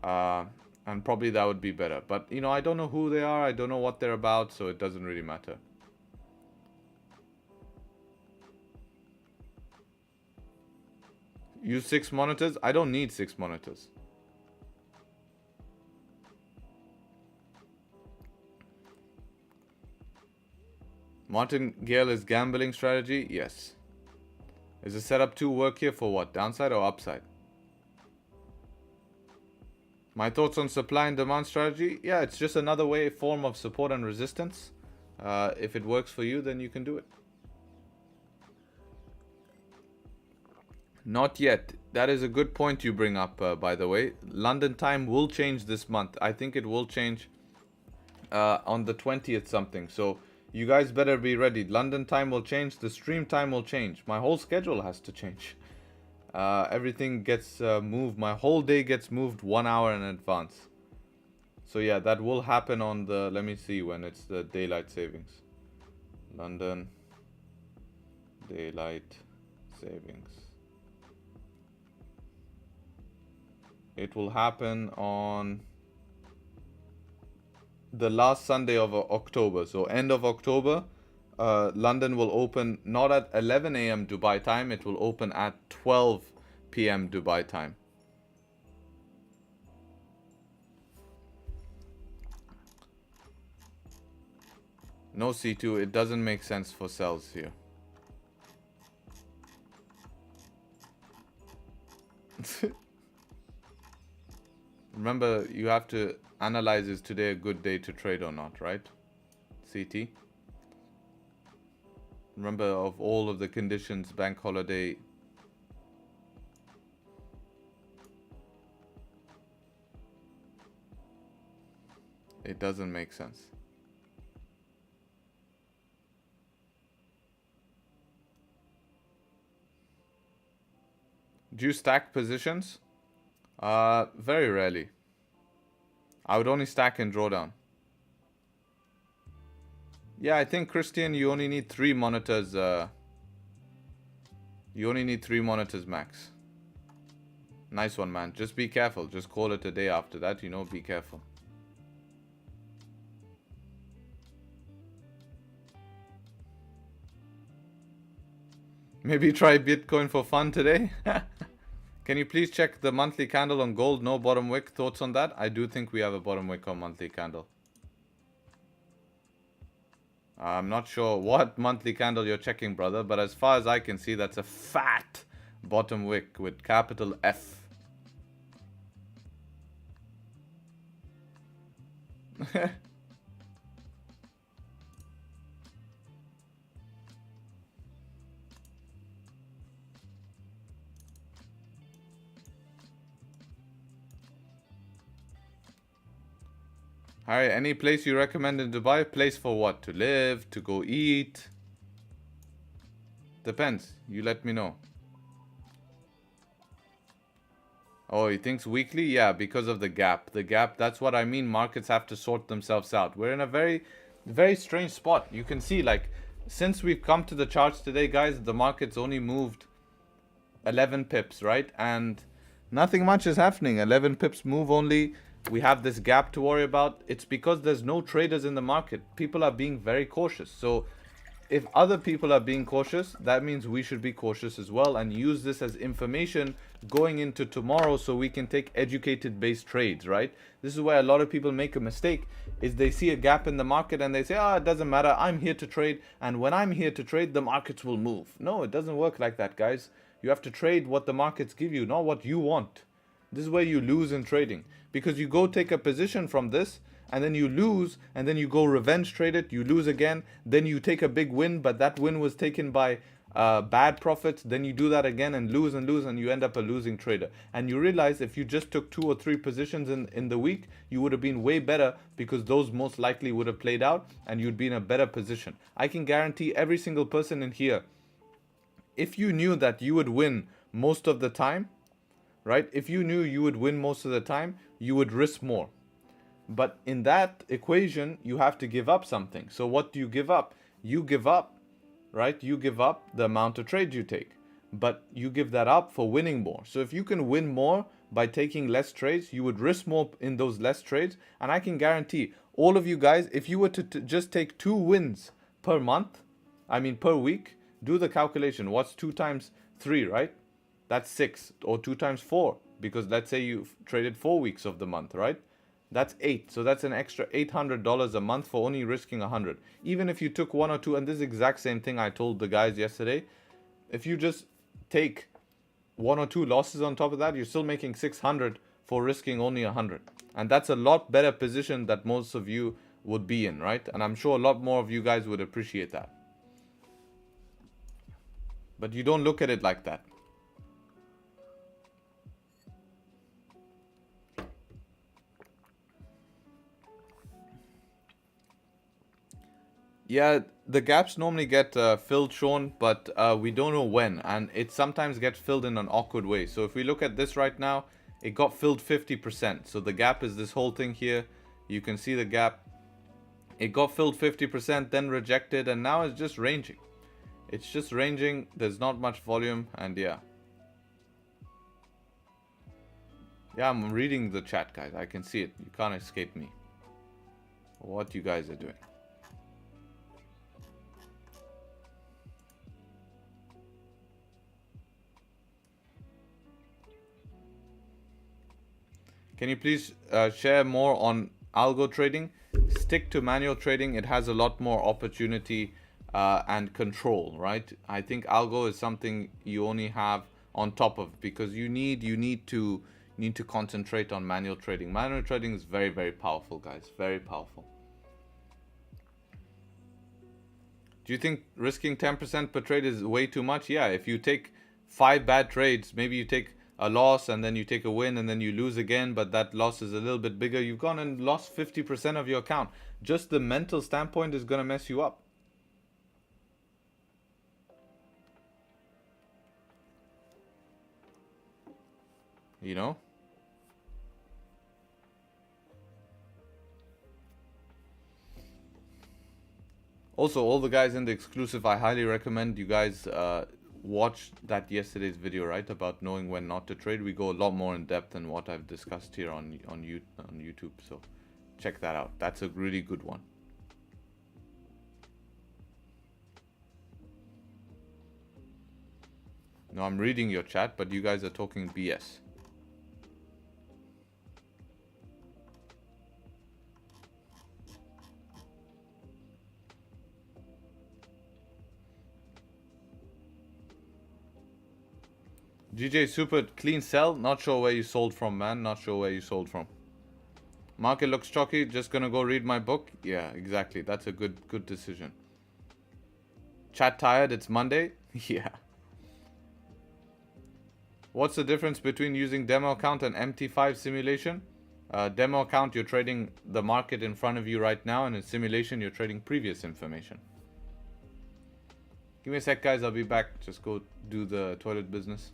And probably that would be better. But, I don't know who they are. I don't know what they're about. So it doesn't really matter. Use 6 monitors? I don't need 6 monitors. Martingale is gambling strategy? Yes. Is the setup 2 work here for what? Downside or upside? My thoughts on supply and demand strategy? Yeah, it's just another form of support and resistance. If it works for you, then you can do it. Not yet. That is a good point you bring up, by the way. London time will change this month. I think it will change on the 20th something. So you guys better be ready. London time will change. The stream time will change. My whole schedule has to change. Everything gets moved. My whole day gets moved 1 hour in advance. So yeah, that will happen on the... Let me see when it's the daylight savings. London daylight savings. It will happen on the last Sunday of October. So end of October, London will open not at 11 a.m. Dubai time. It will open at 12 p.m. Dubai time. No C2. It doesn't make sense for sells here. Remember, you have to analyze, is today a good day to trade or not, right? CT. Remember, of all of the conditions, bank holiday. It doesn't make sense. Do you stack positions? Very rarely. I would only stack in drawdown. Yeah, I think, Christian, you only need 3 monitors. You only need 3 monitors max. Nice one, man. Just be careful. Just call it a day after that, be careful. Maybe try Bitcoin for fun today. Can you please check the monthly candle on gold? No bottom wick. Thoughts on that? I do think we have a bottom wick on monthly candle. I'm not sure what monthly candle you're checking, brother, but as far as I can see, that's a fat bottom wick with capital F. Alright, any place you recommend in Dubai? Place for what? To live? To go eat? Depends. You let me know. Oh, he thinks weekly? Yeah, because of the gap. The gap, that's what I mean. Markets have to sort themselves out. We're in a very, very strange spot. You can see, like, since we've come to the charts today, guys, the market's only moved 11 pips, right? And nothing much is happening. 11 pips move only. We have this gap to worry about. It's because there's no traders in the market. People are being very cautious. So if other people are being cautious, that means we should be cautious as well and use this as information going into tomorrow so we can take educated based trades, right? This is where a lot of people make a mistake, is they see a gap in the market and they say, it doesn't matter, I'm here to trade, and when I'm here to trade, the markets will move. No, it doesn't work like that, guys. You have to trade what the markets give you, not what you want. This is where you lose in trading, because you go take a position from this and then you lose, and then you go revenge trade it, you lose again, then you take a big win, but that win was taken by bad profits, then you do that again and lose, and you end up a losing trader. And you realize if you just took 2 or 3 positions in the week, you would have been way better, because those most likely would have played out and you'd be in a better position. I can guarantee every single person in here, if you knew that you would win most of the time, right? If you knew you would win most of the time, you would risk more. But in that equation, you have to give up something. So what do you give up? You give up, right? You give up the amount of trades you take. But you give that up for winning more. So if you can win more by taking less trades, you would risk more in those less trades. And I can guarantee all of you guys, if you were to just take 2 wins per month, per week, do the calculation. What's 2 times 3, right? That's 6. Or 2 times 4. Because let's say you traded 4 weeks of the month, right? That's 8. So that's an extra $800 a month for only risking 100. Even if you took 1 or 2, and this is the exact same thing I told the guys yesterday, if you just take 1 or 2 losses on top of that, you're still making 600 for risking only 100. And that's a lot better position that most of you would be in, right? And I'm sure a lot more of you guys would appreciate that. But you don't look at it like that. Yeah, the gaps normally get filled, Sean, but we don't know when. And it sometimes gets filled in an awkward way. So if we look at this right now, it got filled 50%. So the gap is this whole thing here. You can see the gap. It got filled 50%, then rejected, and now it's just ranging. It's just ranging. There's not much volume, and yeah. Yeah, I'm reading the chat, guys. I can see it. You can't escape me. What you guys are doing. Can you please share more on algo trading? Stick to manual trading. It has a lot more opportunity and control, right? I think algo is something you only have on top of, because you need to concentrate on manual trading. Manual trading is very, very powerful, guys. Very powerful. Do you think risking 10% per trade is way too much? Yeah, if you take 5 bad trades, maybe you take a loss and then you take a win and then you lose again, but that loss is a little bit bigger, you've gone and lost 50% of your account. Just the mental standpoint is going to mess you up. You know? Also, all the guys in the exclusive, I highly recommend you guys watch that yesterday's video, right, about knowing when not to trade. We go a lot more in depth than what I've discussed here on YouTube, so check that out. That's a really good one. No, I'm reading your chat, but you guys are talking BS. GJ Super clean sell. Not sure where you sold from, man. Not sure where you sold from. Market looks chalky. Just gonna go read my book. Yeah, exactly. That's a good decision. Chat tired. It's Monday. Yeah. What's the difference between using demo account and MT5 simulation? Demo account, you're trading the market in front of you right now, and in simulation, you're trading previous information. Give me a sec, guys. I'll be back. Just go do the toilet business.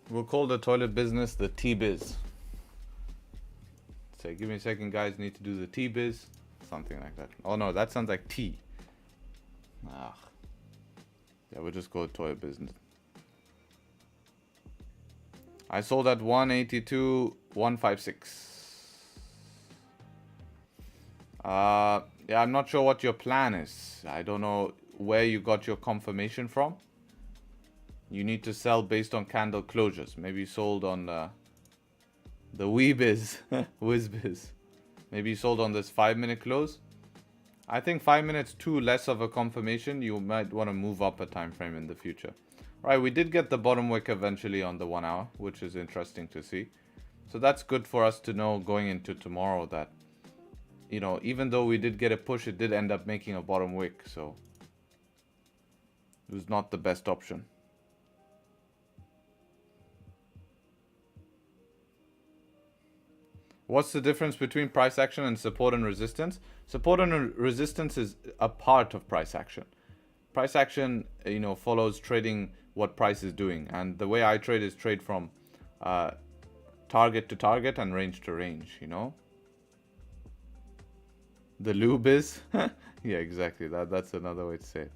We'll call the toilet business the T-Biz. Say, give me a second, guys. Need to do the T-Biz. Something like that. Oh, no, that sounds like tea. Ah. Yeah, we'll just call it toilet business. I sold at 182, 156. Yeah, I'm not sure what your plan is. I don't know where you got your confirmation from. You need to sell based on candle closures. Maybe you sold on the Weebiz, Whizbiz. Maybe you sold on this 5-minute close. I think 5 minutes too less of a confirmation. You might want to move up a time frame in the future. Right, we did get the bottom wick eventually on the 1 hour, which is interesting to see. So that's good for us to know going into tomorrow that, you know, even though we did get a push, it did end up making a bottom wick. So it was not the best option. What's the difference between price action and support and resistance? Support and resistance is a part of price action. Price action, you know, follows trading what price is doing. And the way I trade is trade from target to target and range to range, you know. The lube is? Yeah, exactly. That's another way to say it.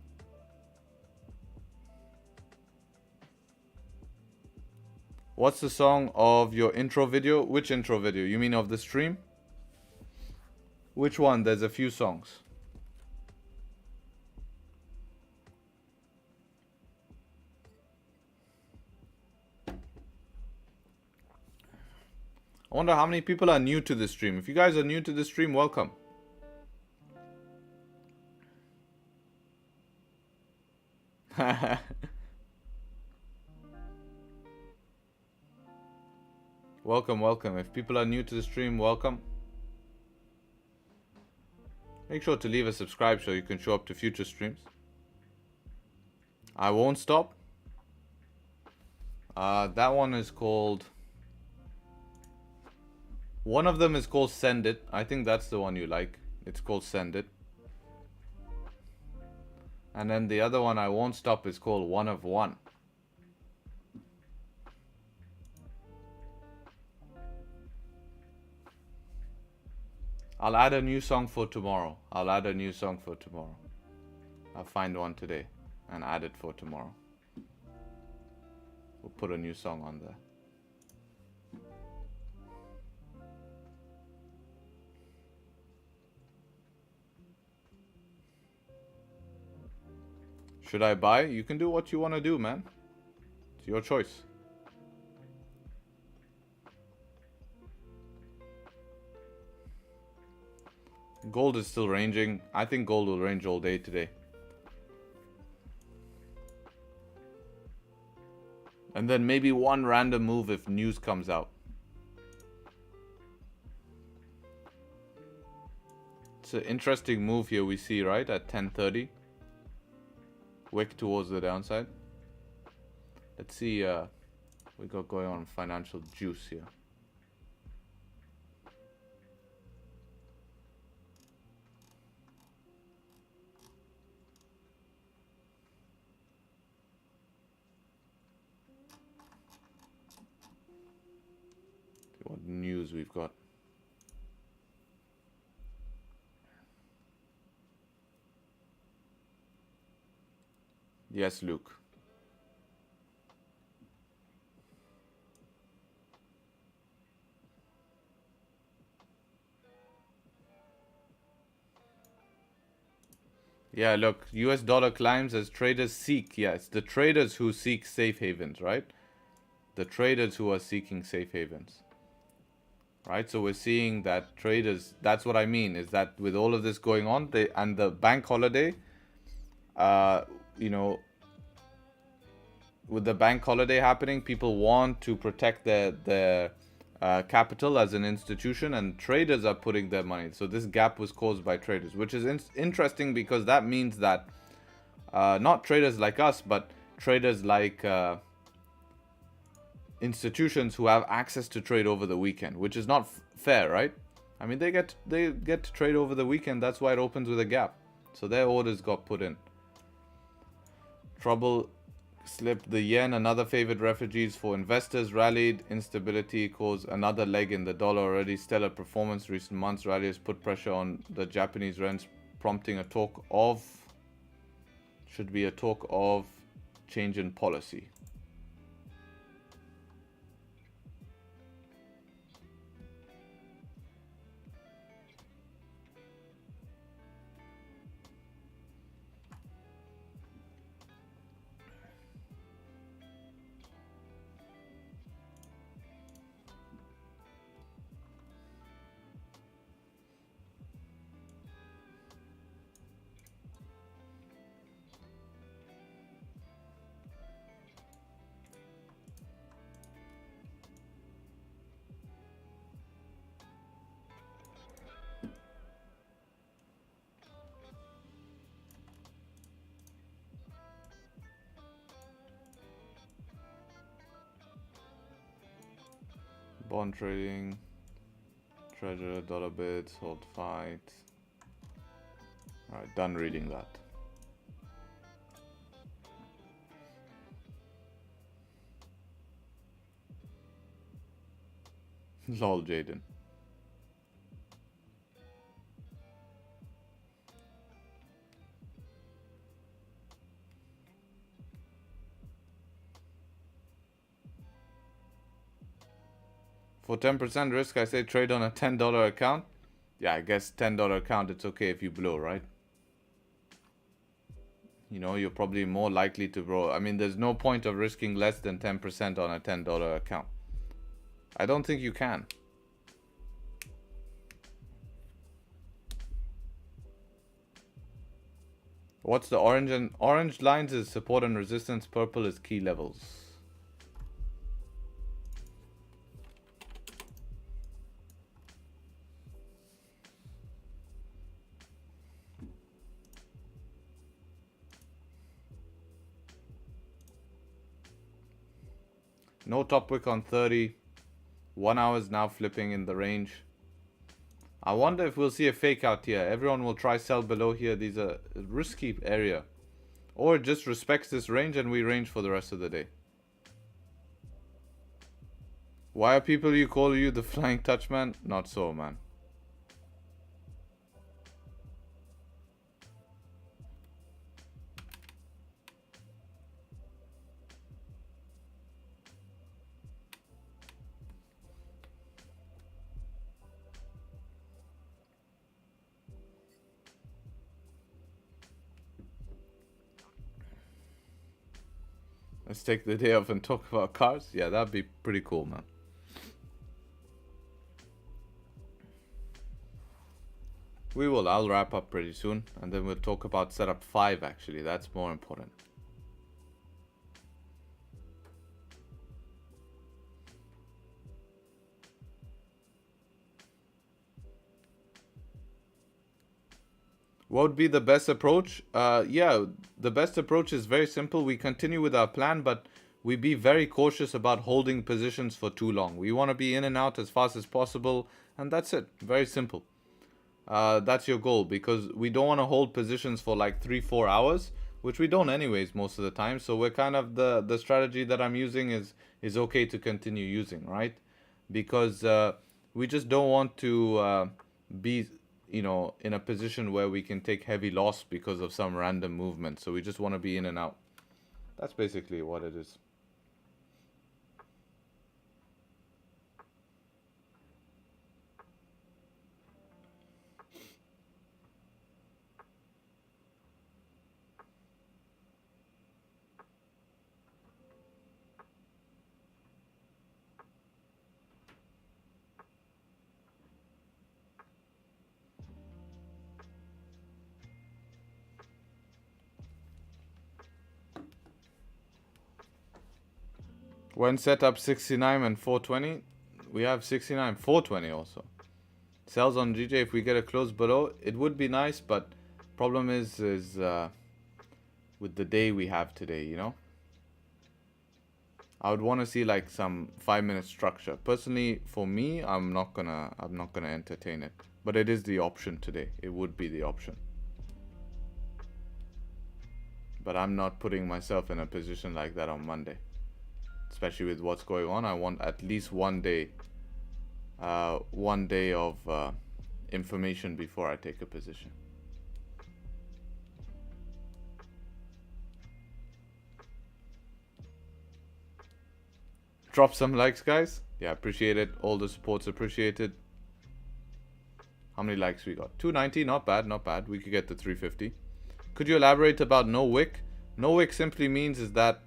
What's the song of your intro video? Which intro video? You mean of the stream? Which one? There's a few songs. I wonder how many people are new to the stream. If you guys are new to the stream, welcome. Welcome, welcome. If people are new to the stream, welcome. Make sure to leave a subscribe so you can show up to future streams. I won't stop. That one is called... One of them is called Send It. I think that's the one you like. It's called Send It. And then the other one, I Won't Stop, is called One of One. I'll add a new song for tomorrow. I'll find one today and add it for tomorrow. We'll put a new song on there. Should I buy? You can do what you want to do, man. It's your choice. Gold is still ranging. I think gold will range all day today. And then maybe one random move if news comes out. It's an interesting move here we see, right? At 10:30. Wick towards the downside. Let's see we got going on financial juice here. See what news we've got. Yes, Luke. Yeah, look, US dollar climbs as traders seek. Yeah, it's the traders who seek safe havens, right? The traders who are seeking safe havens. Right? So we're seeing that traders, that's what I mean, is that with all of this going on, and the bank holiday, you know, with the bank holiday happening, people want to protect their capital as an institution, and traders are putting their money. So this gap was caused by traders, which is interesting because that means that not traders like us, but traders like institutions who have access to trade over the weekend, which is not fair, right? I mean, they get to trade over the weekend. That's why it opens with a gap. So their orders got put in. Trouble slipped the yen, another favored refugees for investors, rallied. Instability caused another leg in the dollar. Already stellar performance. Recent months rally has put pressure on the Japanese rents, prompting a talk of change in policy. Bond trading, treasurer, dollar bids, hold fight. Alright, done reading that. Lol, Jaden. For 10% risk, I say trade on a $10 account. Yeah, I guess $10 account, it's okay if you blow, right? You know, you're probably more likely to blow. I mean, there's no point of risking less than 10% on a $10 account. I don't think you can. What's the orange? And orange lines is support and resistance. Purple is key levels. No top wick on 30. 1 hour is now flipping in the range. I wonder if we'll see a fake out here. Everyone will try sell below here. These are a risky area. Or it just respects this range and we range for the rest of the day. Why are people call you the flying touchman? Not so, man. Let's take the day off and talk about cars. Yeah, that'd be pretty cool, man. We will. I'll wrap up pretty soon, and then we'll talk about setup 5, actually. That's more important. What would be the best approach? Yeah, the best approach is very simple. We continue with our plan, but we be very cautious about holding positions for too long. We want to be in and out as fast as possible, and that's it. Very simple. That's your goal, because we don't want to hold positions for like 3-4 hours, which we don't anyways most of the time. So we're kind of the strategy that I'm using is okay to continue using, right? Because we just don't want to be, you know, in a position where we can take heavy loss because of some random movement. So we just want to be in and out. That's basically what it is. When set up 69 and 420, we have 69, 420 also. Sells on GJ if we get a close below, it would be nice, but problem is with the day we have today, you know. I would want to see like some 5-minute structure. Personally, for me, I'm not gonna entertain it. But it is the option today. It would be the option. But I'm not putting myself in a position like that on Monday. Especially with what's going on. I want at least one day of information before I take a position. Drop some likes, guys. Yeah, appreciate it. All the support's appreciated. How many likes we got? 290. Not bad, not bad. We could get to 350. Could you elaborate about no wick? No wick simply means is that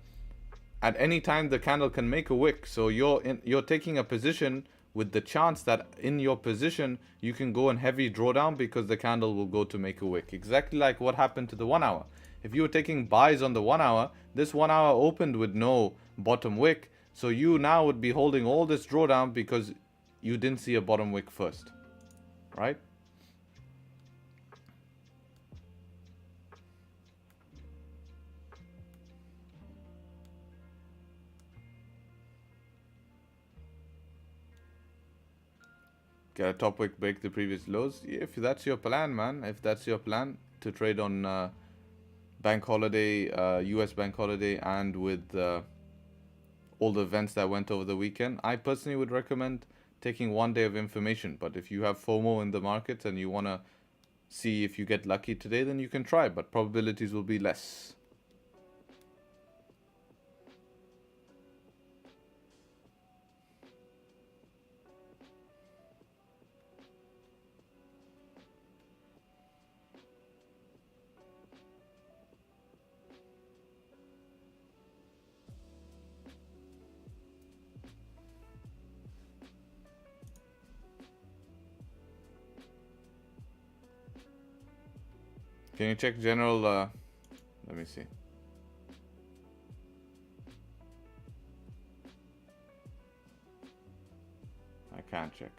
at any time the candle can make a wick. So you're taking a position with the chance that in your position you can go in heavy drawdown because the candle will go to make a wick. Exactly like what happened to the 1 hour. If you were taking buys on the 1 hour, this 1 hour opened with no bottom wick. So you now would be holding all this drawdown because you didn't see a bottom wick first. Right? Get a top wick, break the previous lows. If that's your plan, man. If that's your plan to trade on bank holiday, US bank holiday, and with all the events that went over the weekend, I personally would recommend taking 1 day of information. But if you have FOMO in the markets and you want to see if you get lucky today, then you can try. But probabilities will be less. Can you check general? Let me see. I can't check.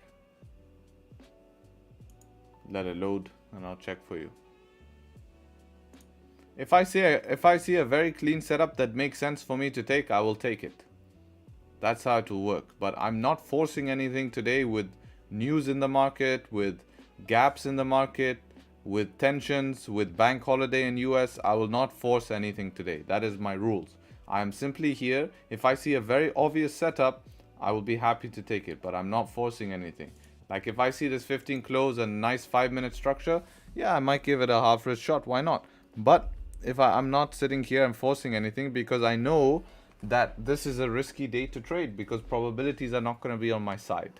Let it load and I'll check for you. If I see a very clean setup that makes sense for me to take, I will take it. That's how it will work. But I'm not forcing anything today with news in the market, with gaps in the market, with tensions, with bank holiday in US. I will not force anything today. That is my rules. I am simply here. If I see a very obvious setup, I will be happy to take it, but I'm not forcing anything. Like if I see this 15 close and nice 5-minute structure, yeah, I might give it a half risk shot. Why not? But if I'm not sitting here and forcing anything, because I know that this is a risky day to trade because probabilities are not going to be on my side.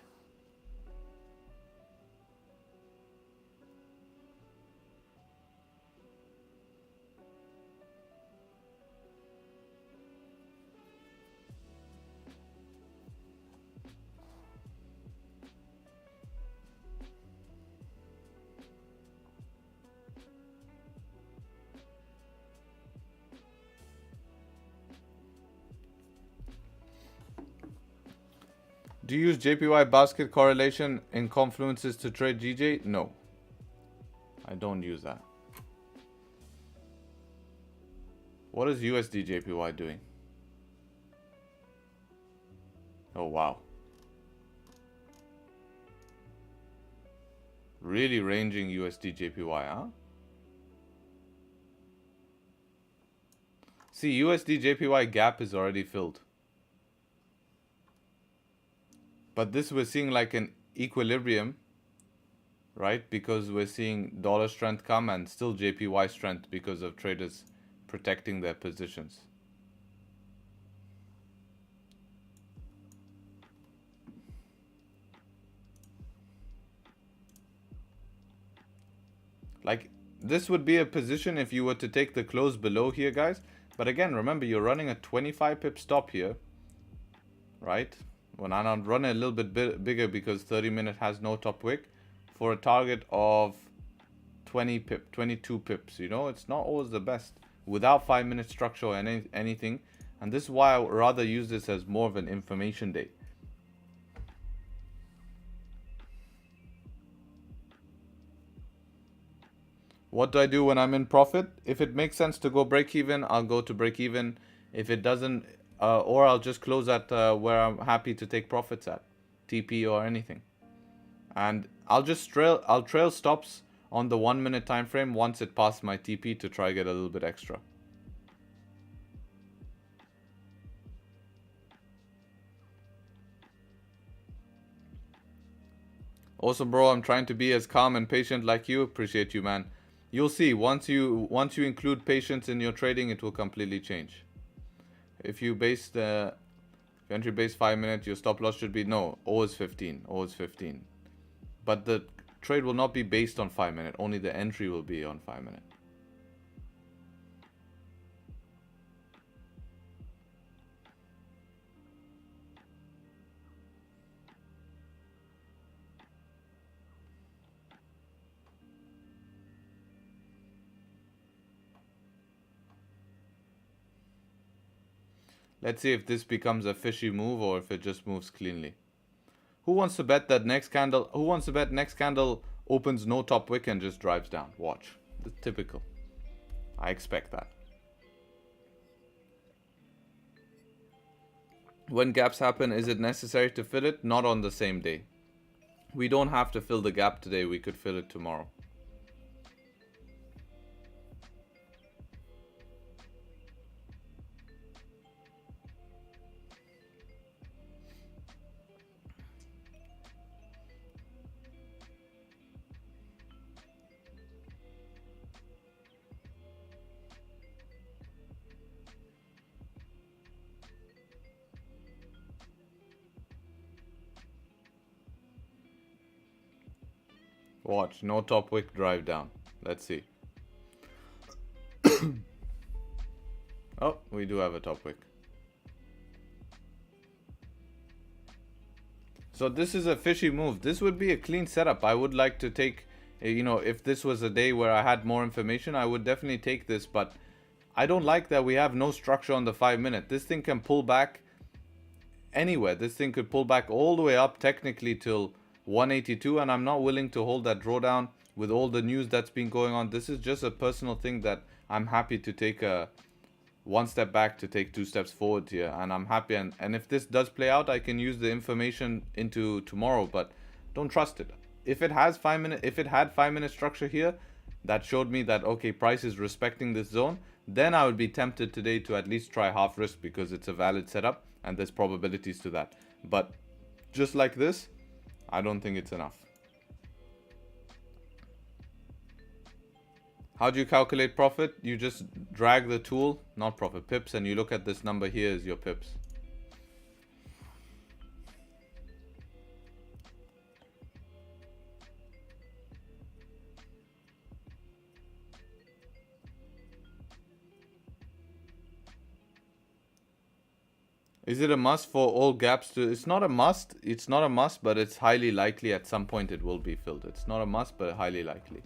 Do you use JPY basket correlation in confluences to trade GJ? No. I don't use that. What is USD JPY doing? Oh, wow. Really ranging USD JPY, huh? See, USD JPY gap is already filled. But this we're seeing like an equilibrium, right? Because we're seeing dollar strength come and still JPY strength because of traders protecting their positions. Like, this would be a position if you were to take the close below here, guys. But again, remember, you're running a 25 pip stop here, right? When I run it a little bit bigger because 30-minute has no top wick for a target of 22 pips. You know, it's not always the best without 5-minute structure or anything. And this is why I would rather use this as more of an information day. What do I do when I'm in profit? If it makes sense to go break even, I'll go to break even. If it doesn't, or I'll just close at where I'm happy to take profits at, TP or anything. And I'll trail stops on the 1-minute time frame once it passed my TP to try get a little bit extra. Also, bro, I'm trying to be as calm and patient like you. Appreciate you, man. You'll see, once you include patience in your trading, it will completely change. If you entry base 5 minutes, your stop loss should be, no, always 15, always 15. But the trade will not be based on 5 minutes, only the entry will be on 5 minutes. Let's see if this becomes a fishy move or if it just moves cleanly. Who wants to bet that next candle? Who wants to bet next candle opens no top wick and just drives down? Watch. It's typical. I expect that. When gaps happen, is it necessary to fill it? Not on the same day. We don't have to fill the gap today. We could fill it tomorrow. Watch, no top wick, drive down. Let's see. Oh, we do have a top wick. So this is a fishy move. This would be a clean setup. I would like to take, you know, if this was a day where I had more information, I would definitely take this. But I don't like that we have no structure on the 5 minute. This thing can pull back anywhere. This thing could pull back all the way up technically till 182, and I'm not willing to hold that drawdown with all the news that's been going on. This is just a personal thing that I'm happy to take a 1 step back to take 2 steps forward here, and I'm happy. And if this does play out, I can use the information into tomorrow, but don't trust it. If it has 5 minute, if it had 5 minute structure here that showed me that okay, price is respecting this zone, then I would be tempted today to at least try half risk because it's a valid setup and there's probabilities to that. But just like this, I don't think it's enough. How do you calculate profit? You just drag the tool, not profit, pips, and you look at this number here is your pips. Is it a must for all gaps to? It's not a must. It's not a must, but it's highly likely at some point it will be filled. It's not a must, but highly likely.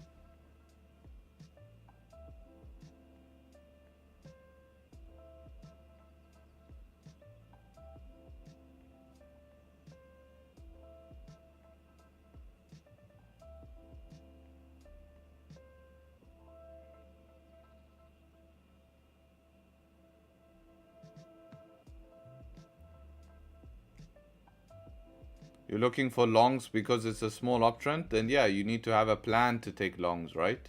You're looking for longs because it's a small uptrend, then yeah, you need to have a plan to take longs, right?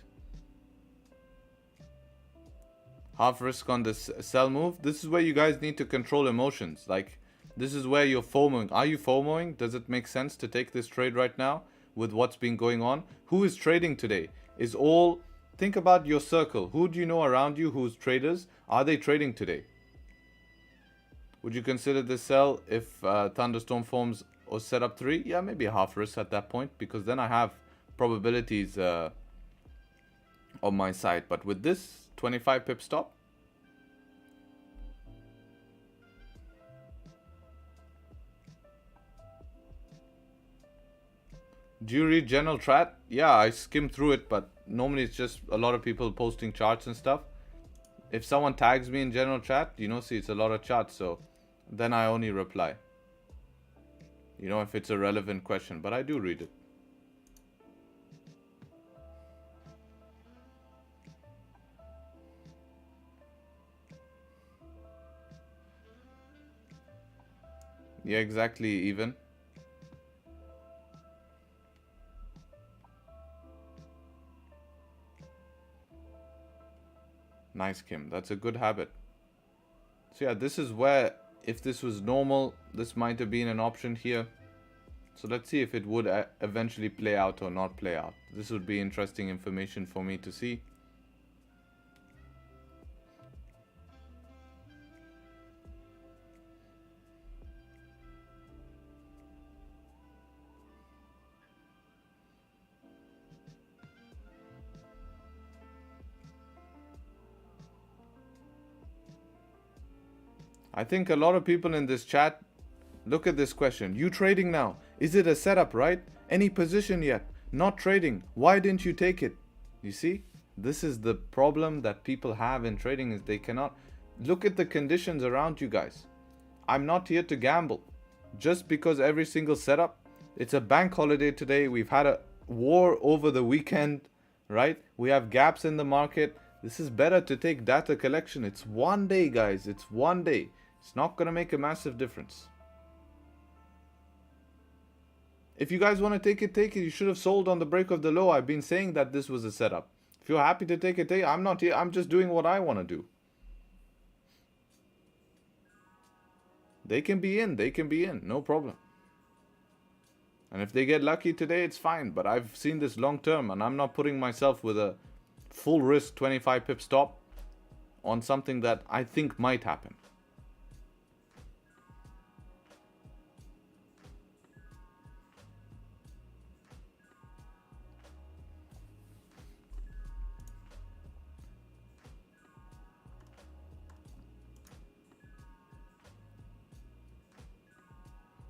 Half risk on this sell move. This is where you guys need to control emotions. Like, this is where you're FOMOing. Are you FOMOing? Does it make sense to take this trade right now with what's been going on? Who is trading today? Think about your circle. Who do you know around you who's traders? Are they trading today? Would you consider this sell if thunderstorm forms or setup 3? Yeah, maybe a half risk at that point, because then I have probabilities on my side. But with this 25 pip stop, do you read general Trat? Yeah, I skim through it, but normally it's just a lot of people posting charts and stuff. If someone tags me in general chat, see it's a lot of charts, so then I only reply. If it's a relevant question, but I do read it. Yeah, exactly, even. Nice, Kim. That's a good habit. So yeah, this is where, if this was normal, this might have been an option here. So let's see if it would eventually play out or not play out. This would be interesting information for me to see. I think a lot of people in this chat, look at this question. You trading now? Is it a setup, right? Any position yet? Not trading. Why didn't you take it? You see, this is the problem that people have in trading, is they cannot look at the conditions around you guys. I'm not here to gamble. Just because every single setup, it's a bank holiday today. We've had a war over the weekend, right? We have gaps in the market. This is better to take data collection. It's one day, guys. It's one day. It's not going to make a massive difference. If you guys want to take it, take it. You should have sold on the break of the low. I've been saying that this was a setup. If you're happy to take it, take it. I'm not here. I'm just doing what I want to do. They can be in. They can be in. No problem. And if they get lucky today, it's fine. But I've seen this long term, and I'm not putting myself with a full risk 25 pip stop on something that I think might happen.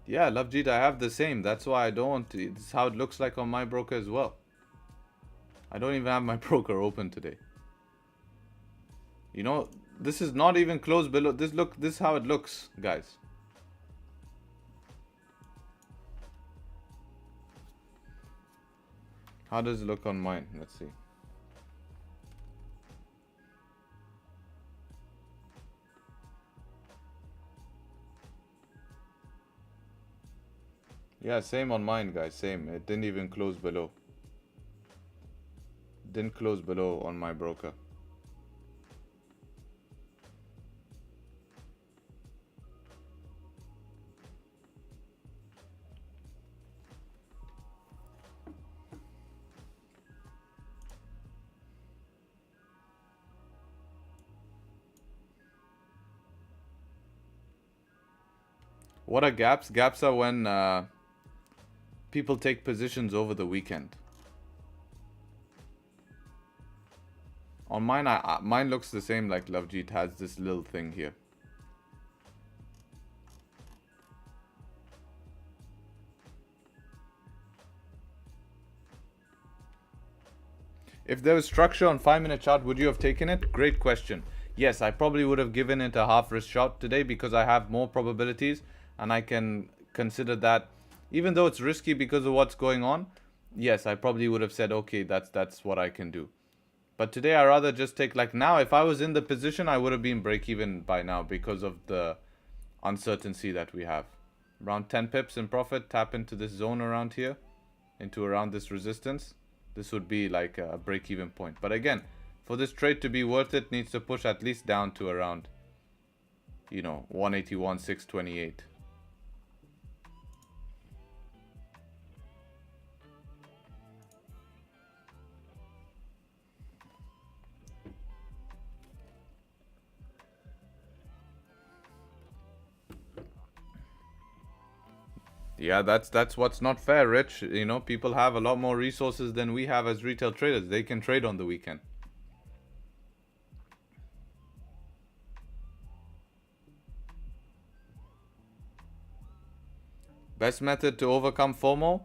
Yeah, Lovejeet, I have the same. That's why I don't. It's how it looks like on my broker as well. I don't even have my broker open today. This is not even close below. This is how it looks, guys. How does it look on mine? Let's see. Yeah, same on mine, guys. Same. It didn't even close below. Didn't close below on my broker. What are gaps? Gaps are when people take positions over the weekend. On mine, mine looks the same like Lovejeet has this little thing here. If there was structure on 5-minute chart, would you have taken it? Great question. Yes, I probably would have given it a half risk shot today because I have more probabilities and I can consider that, even though it's risky because of what's going on. Yes, I probably would have said, okay, that's what I can do. But today I rather just take, like now, if I was in the position, I would have been break even by now because of the uncertainty that we have. Around 10 pips in profit. Tap into this zone around here, into around this resistance. This would be like a break-even point. But again, for this trade to be worth it, needs to push at least down to around, you know, 181,628. Yeah, that's what's not fair, Rich. You know, people have a lot more resources than we have as retail traders. They can trade on the weekend. Best method to overcome FOMO?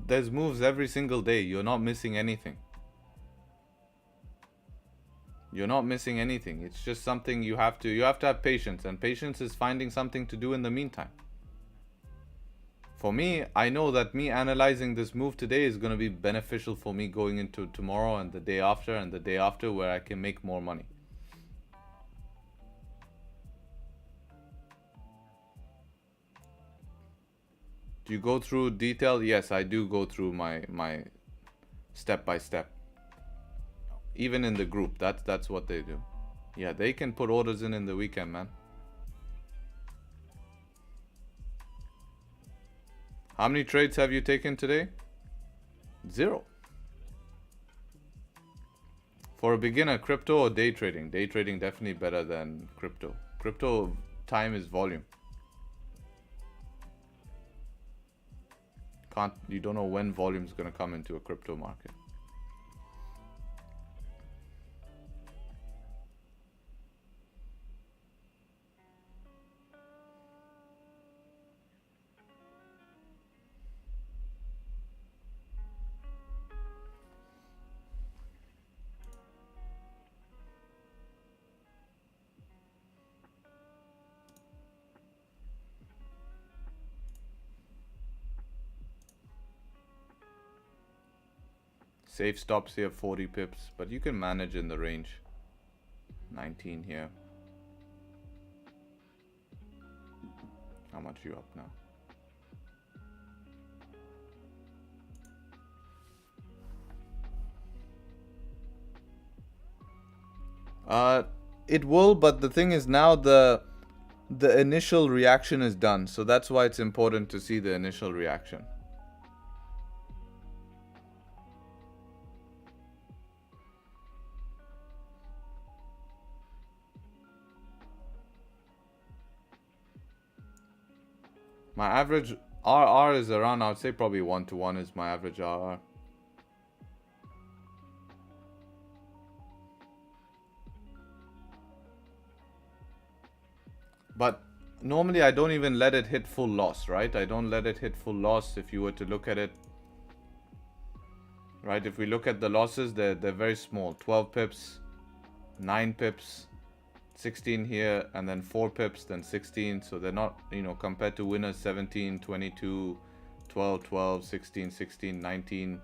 There's moves every single day. You're not missing anything. You're not missing anything. It's just something you have to have patience, and patience is finding something to do in the meantime. For me, I know that me analyzing this move today is going to be beneficial for me going into tomorrow and the day after where I can make more money. Do you go through detail? Yes, I do go through my step by step. Even in the group, that's what they do. Yeah, they can put orders in the weekend, man. How many trades have you taken today? 0. For a beginner, crypto or day trading? Day trading definitely better than crypto. Crypto time is volume. You don't know when volume is going to come into a crypto market. Safe stops here 40 pips, but you can manage in the range. 19 here. How much are you up now? It will, but the thing is now the initial reaction is done, so that's why it's important to see the initial reaction. My average RR is around, I would say probably 1 to 1 is my average RR. But normally I don't even let it hit full loss, right? I don't let it hit full loss if you were to look at it. Right, if we look at the losses, they're very small. 12 pips, 9 pips, 16 here, and then 4 pips, then 16. So they're not, you know, compared to winners 17, 22, 12, 12, 16, 16, 19,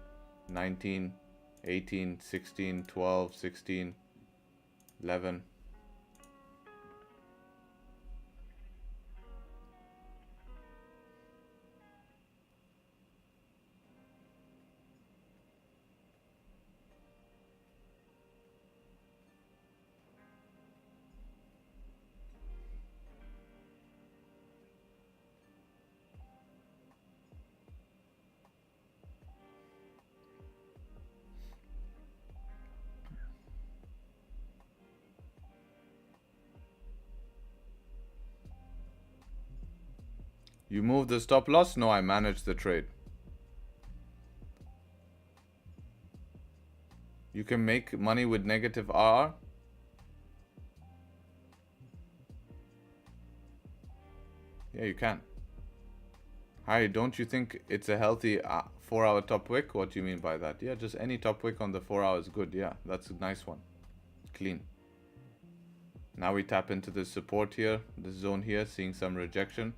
19, 18, 16, 12, 16, 11. You move the stop loss? No, I manage the trade. You can make money with negative RR. Yeah, you can. Harry, don't you think it's a healthy 4-hour top wick? What do you mean by that? Yeah, just any top wick on the 4 hours is good. Yeah, that's a nice one. Clean. Now we tap into the support here, this zone here, seeing some rejection.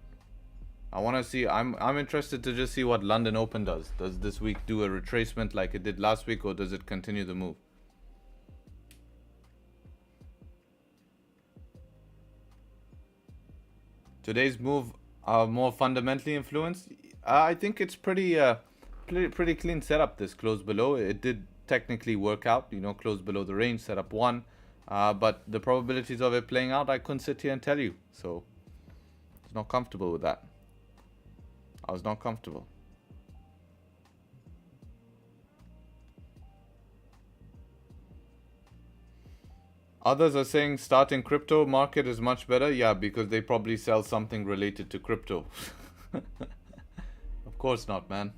I want to see, I'm interested to just see what London Open does. Does this week do a retracement like it did last week, or does it continue the move? Today's move, More fundamentally influenced. I think it's pretty clean setup. This close below, it did technically work out. You know, close below the range, setup one. But the probabilities of it playing out, I couldn't sit here and tell you. So, I was not comfortable with that. I was not comfortable. Others are saying starting crypto market is much better. Yeah, because they probably sell something related to crypto. Of course not, man.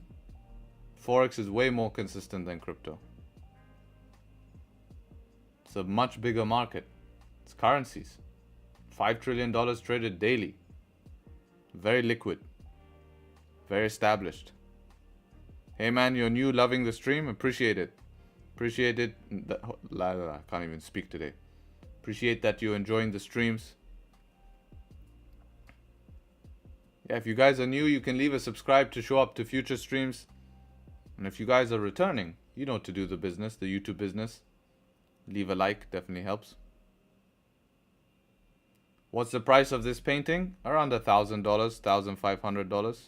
Forex is way more consistent than crypto. It's a much bigger market. It's currencies. $5 trillion traded daily. Very liquid. Very established. Hey man, you're new, loving the stream. Appreciate it. Appreciate it. I can't even speak today. Appreciate that you're enjoying the streams. Yeah, if you guys are new, you can leave a subscribe to show up to future streams. And if you guys are returning, you know to do the business, the YouTube business. Leave a like, definitely helps. What's the price of this painting? Around $1,000, $1,500.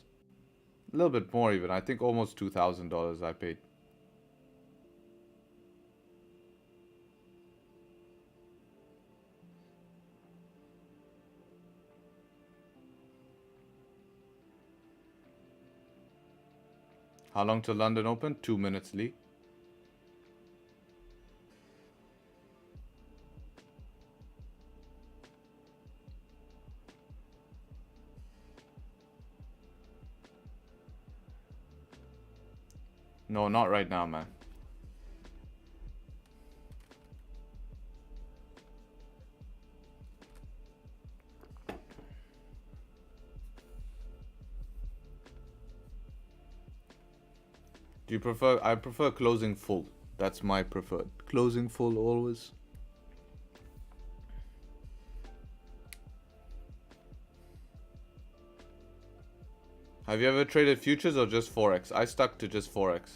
A little bit more even. I think almost $2,000 I paid. How long till London open? 2 minutes, Lee. No, not right now, man. Do you prefer? I prefer closing full. That's my preferred. Closing full always. Have you ever traded futures or just Forex? I stuck to just Forex.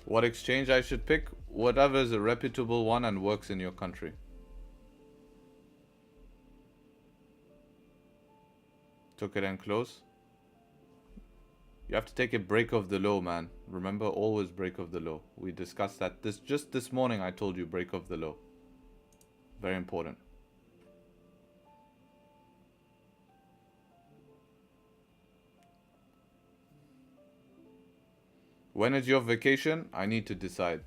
What exchange I should pick? Whatever is a reputable one and works in your country. Took it and close. You have to take a break of the low, man. Remember, always break of the low. We discussed that just this morning. I told you break of the low. Very important. When is your vacation? I need to decide.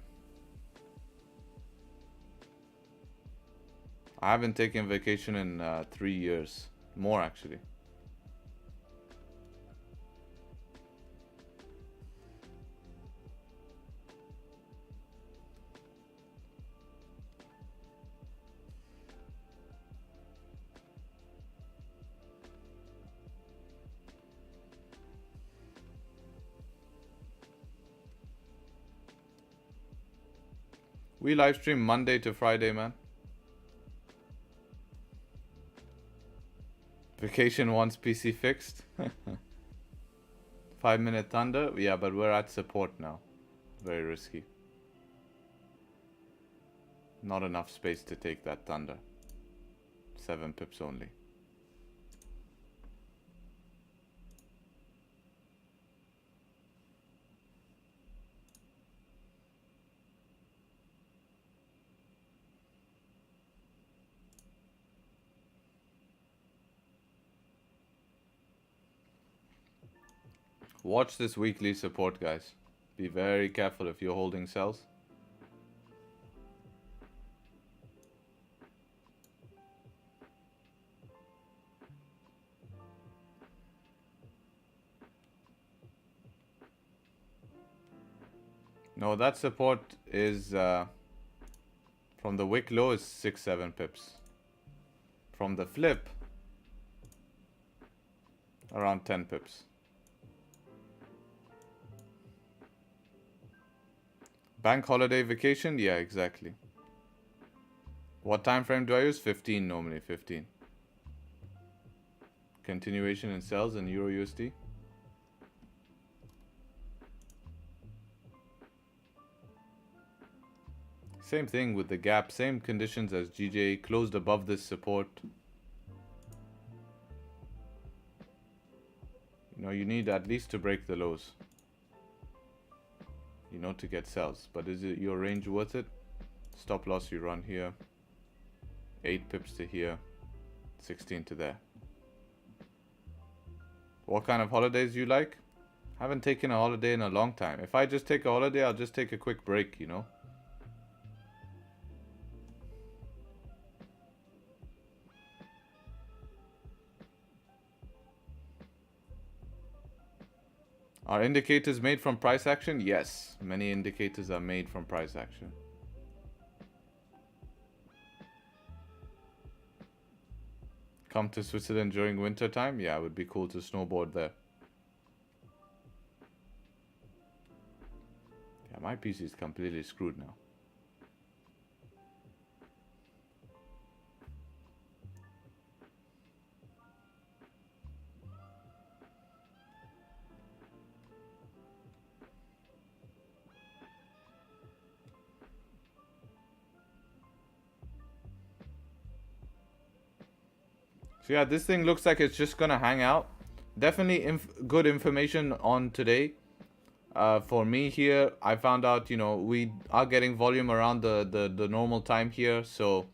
I haven't taken vacation in 3 years. More actually. We live stream Monday to Friday, man. Vacation once PC fixed. 5-minute thunder. Yeah, but we're at support now. Very risky. Not enough space to take that thunder. 7 pips only. Watch this weekly support, guys. Be very careful if you're holding sells. No, that support is from the wick low is 6-7 pips. From the flip, around 10 pips. Bank holiday vacation? Yeah, exactly. What time frame do I use? 15 normally, 15. Continuation in sells in Euro USD. Same thing with the gap, same conditions as GJ, closed above this support. You know, you need at least to break the lows, you know, to get sells. But is it your range worth it? Stop loss you run here, 8 pips to here, 16 to there. What kind of holidays you like? Haven't taken a holiday in a long time. If I just take a holiday, I'll just take a quick break, you know. Are indicators made from price action? Yes, many indicators are made from price action. Come to Switzerland during winter time? Yeah, it would be cool to snowboard there. Yeah, my PC is completely screwed now. So yeah, this thing looks like it's just gonna hang out. Definitely good information on today. For me here, I found out, you know, we are getting volume around the normal time here. So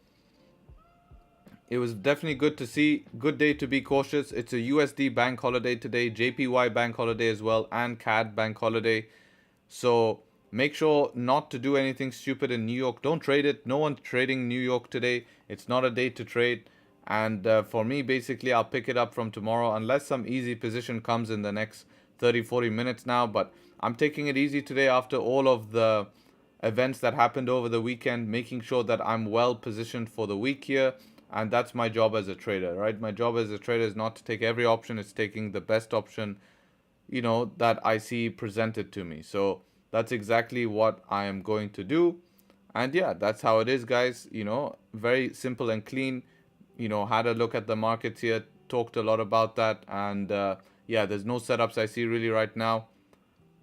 it was definitely good to see. Good day to be cautious. It's a USD bank holiday today, JPY bank holiday as well, and CAD bank holiday. So make sure not to do anything stupid in New York. Don't trade it. No one's trading New York today. It's not a day to trade. And for me, basically, I'll pick it up from tomorrow unless some easy position comes in the next 30-40 minutes now. But I'm taking it easy today after all of the events that happened over the weekend, making sure that I'm well positioned for the week here. And that's my job as a trader, right? My job as a trader is not to take every option. It's taking the best option, you know, that I see presented to me. So that's exactly what I am going to do. And yeah, that's how it is, guys. You know, very simple and clean. You know, had a look at the markets here, talked a lot about that. And yeah, there's no setups I see really right now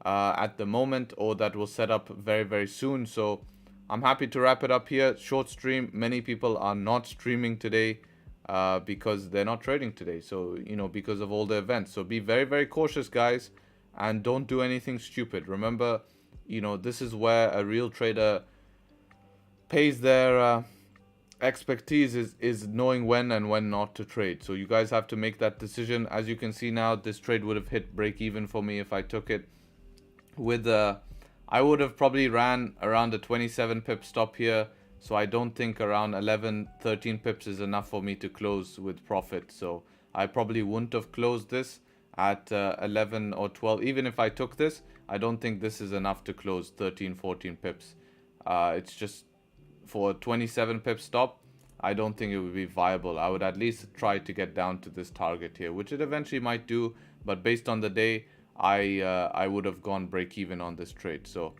at the moment, or that will set up very, very soon. So I'm happy to wrap it up here. Short stream. Many people are not streaming today because they're not trading today. So, you know, because of all the events. So be very, very cautious, guys, and don't do anything stupid. Remember, you know, this is where a real trader pays their expertise is knowing when and when not to trade. So you guys have to make that decision. As you can see now, this trade would have hit break even for me if I took it with I would have probably ran around a 27 pip stop here. So I don't think around 11-13 pips is enough for me to close with profit. So I probably wouldn't have closed this at 11 or 12. Even if I took this, I don't think this is enough to close 13-14 pips. It's just for a 27 pip stop, I don't think it would be viable. I would at least try to get down to this target here, which it eventually might do. But based on the day, I would have gone break even on this trade. So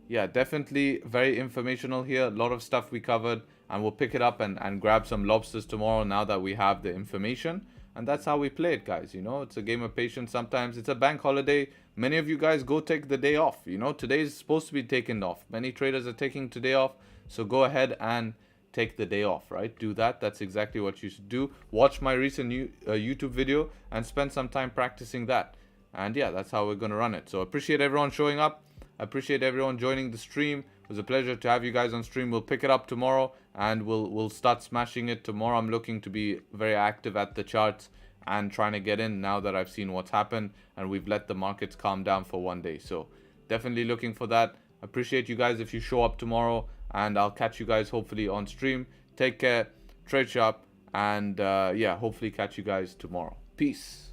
yeah, definitely very informational here. A lot of stuff we covered, and we'll pick it up and grab some lobsters tomorrow now that we have the information. And that's how we play it, guys. You know, it's a game of patience. Sometimes it's a bank holiday. Many of you guys go take the day off. You know, today is supposed to be taken off. Many traders are taking today off. So go ahead and take the day off, right? Do that. That's exactly what you should do. Watch my recent YouTube video and spend some time practicing that. And yeah, that's how we're going to run it. So appreciate everyone showing up. Appreciate everyone joining the stream. It was a pleasure to have you guys on stream. We'll pick it up tomorrow and we'll start smashing it tomorrow. I'm looking to be very active at the charts and trying to get in now that I've seen what's happened and we've let the markets calm down for one day. So definitely looking for that. Appreciate you guys if you show up tomorrow, and I'll catch you guys hopefully on stream. Take care, trade sharp, and yeah, hopefully catch you guys tomorrow. Peace.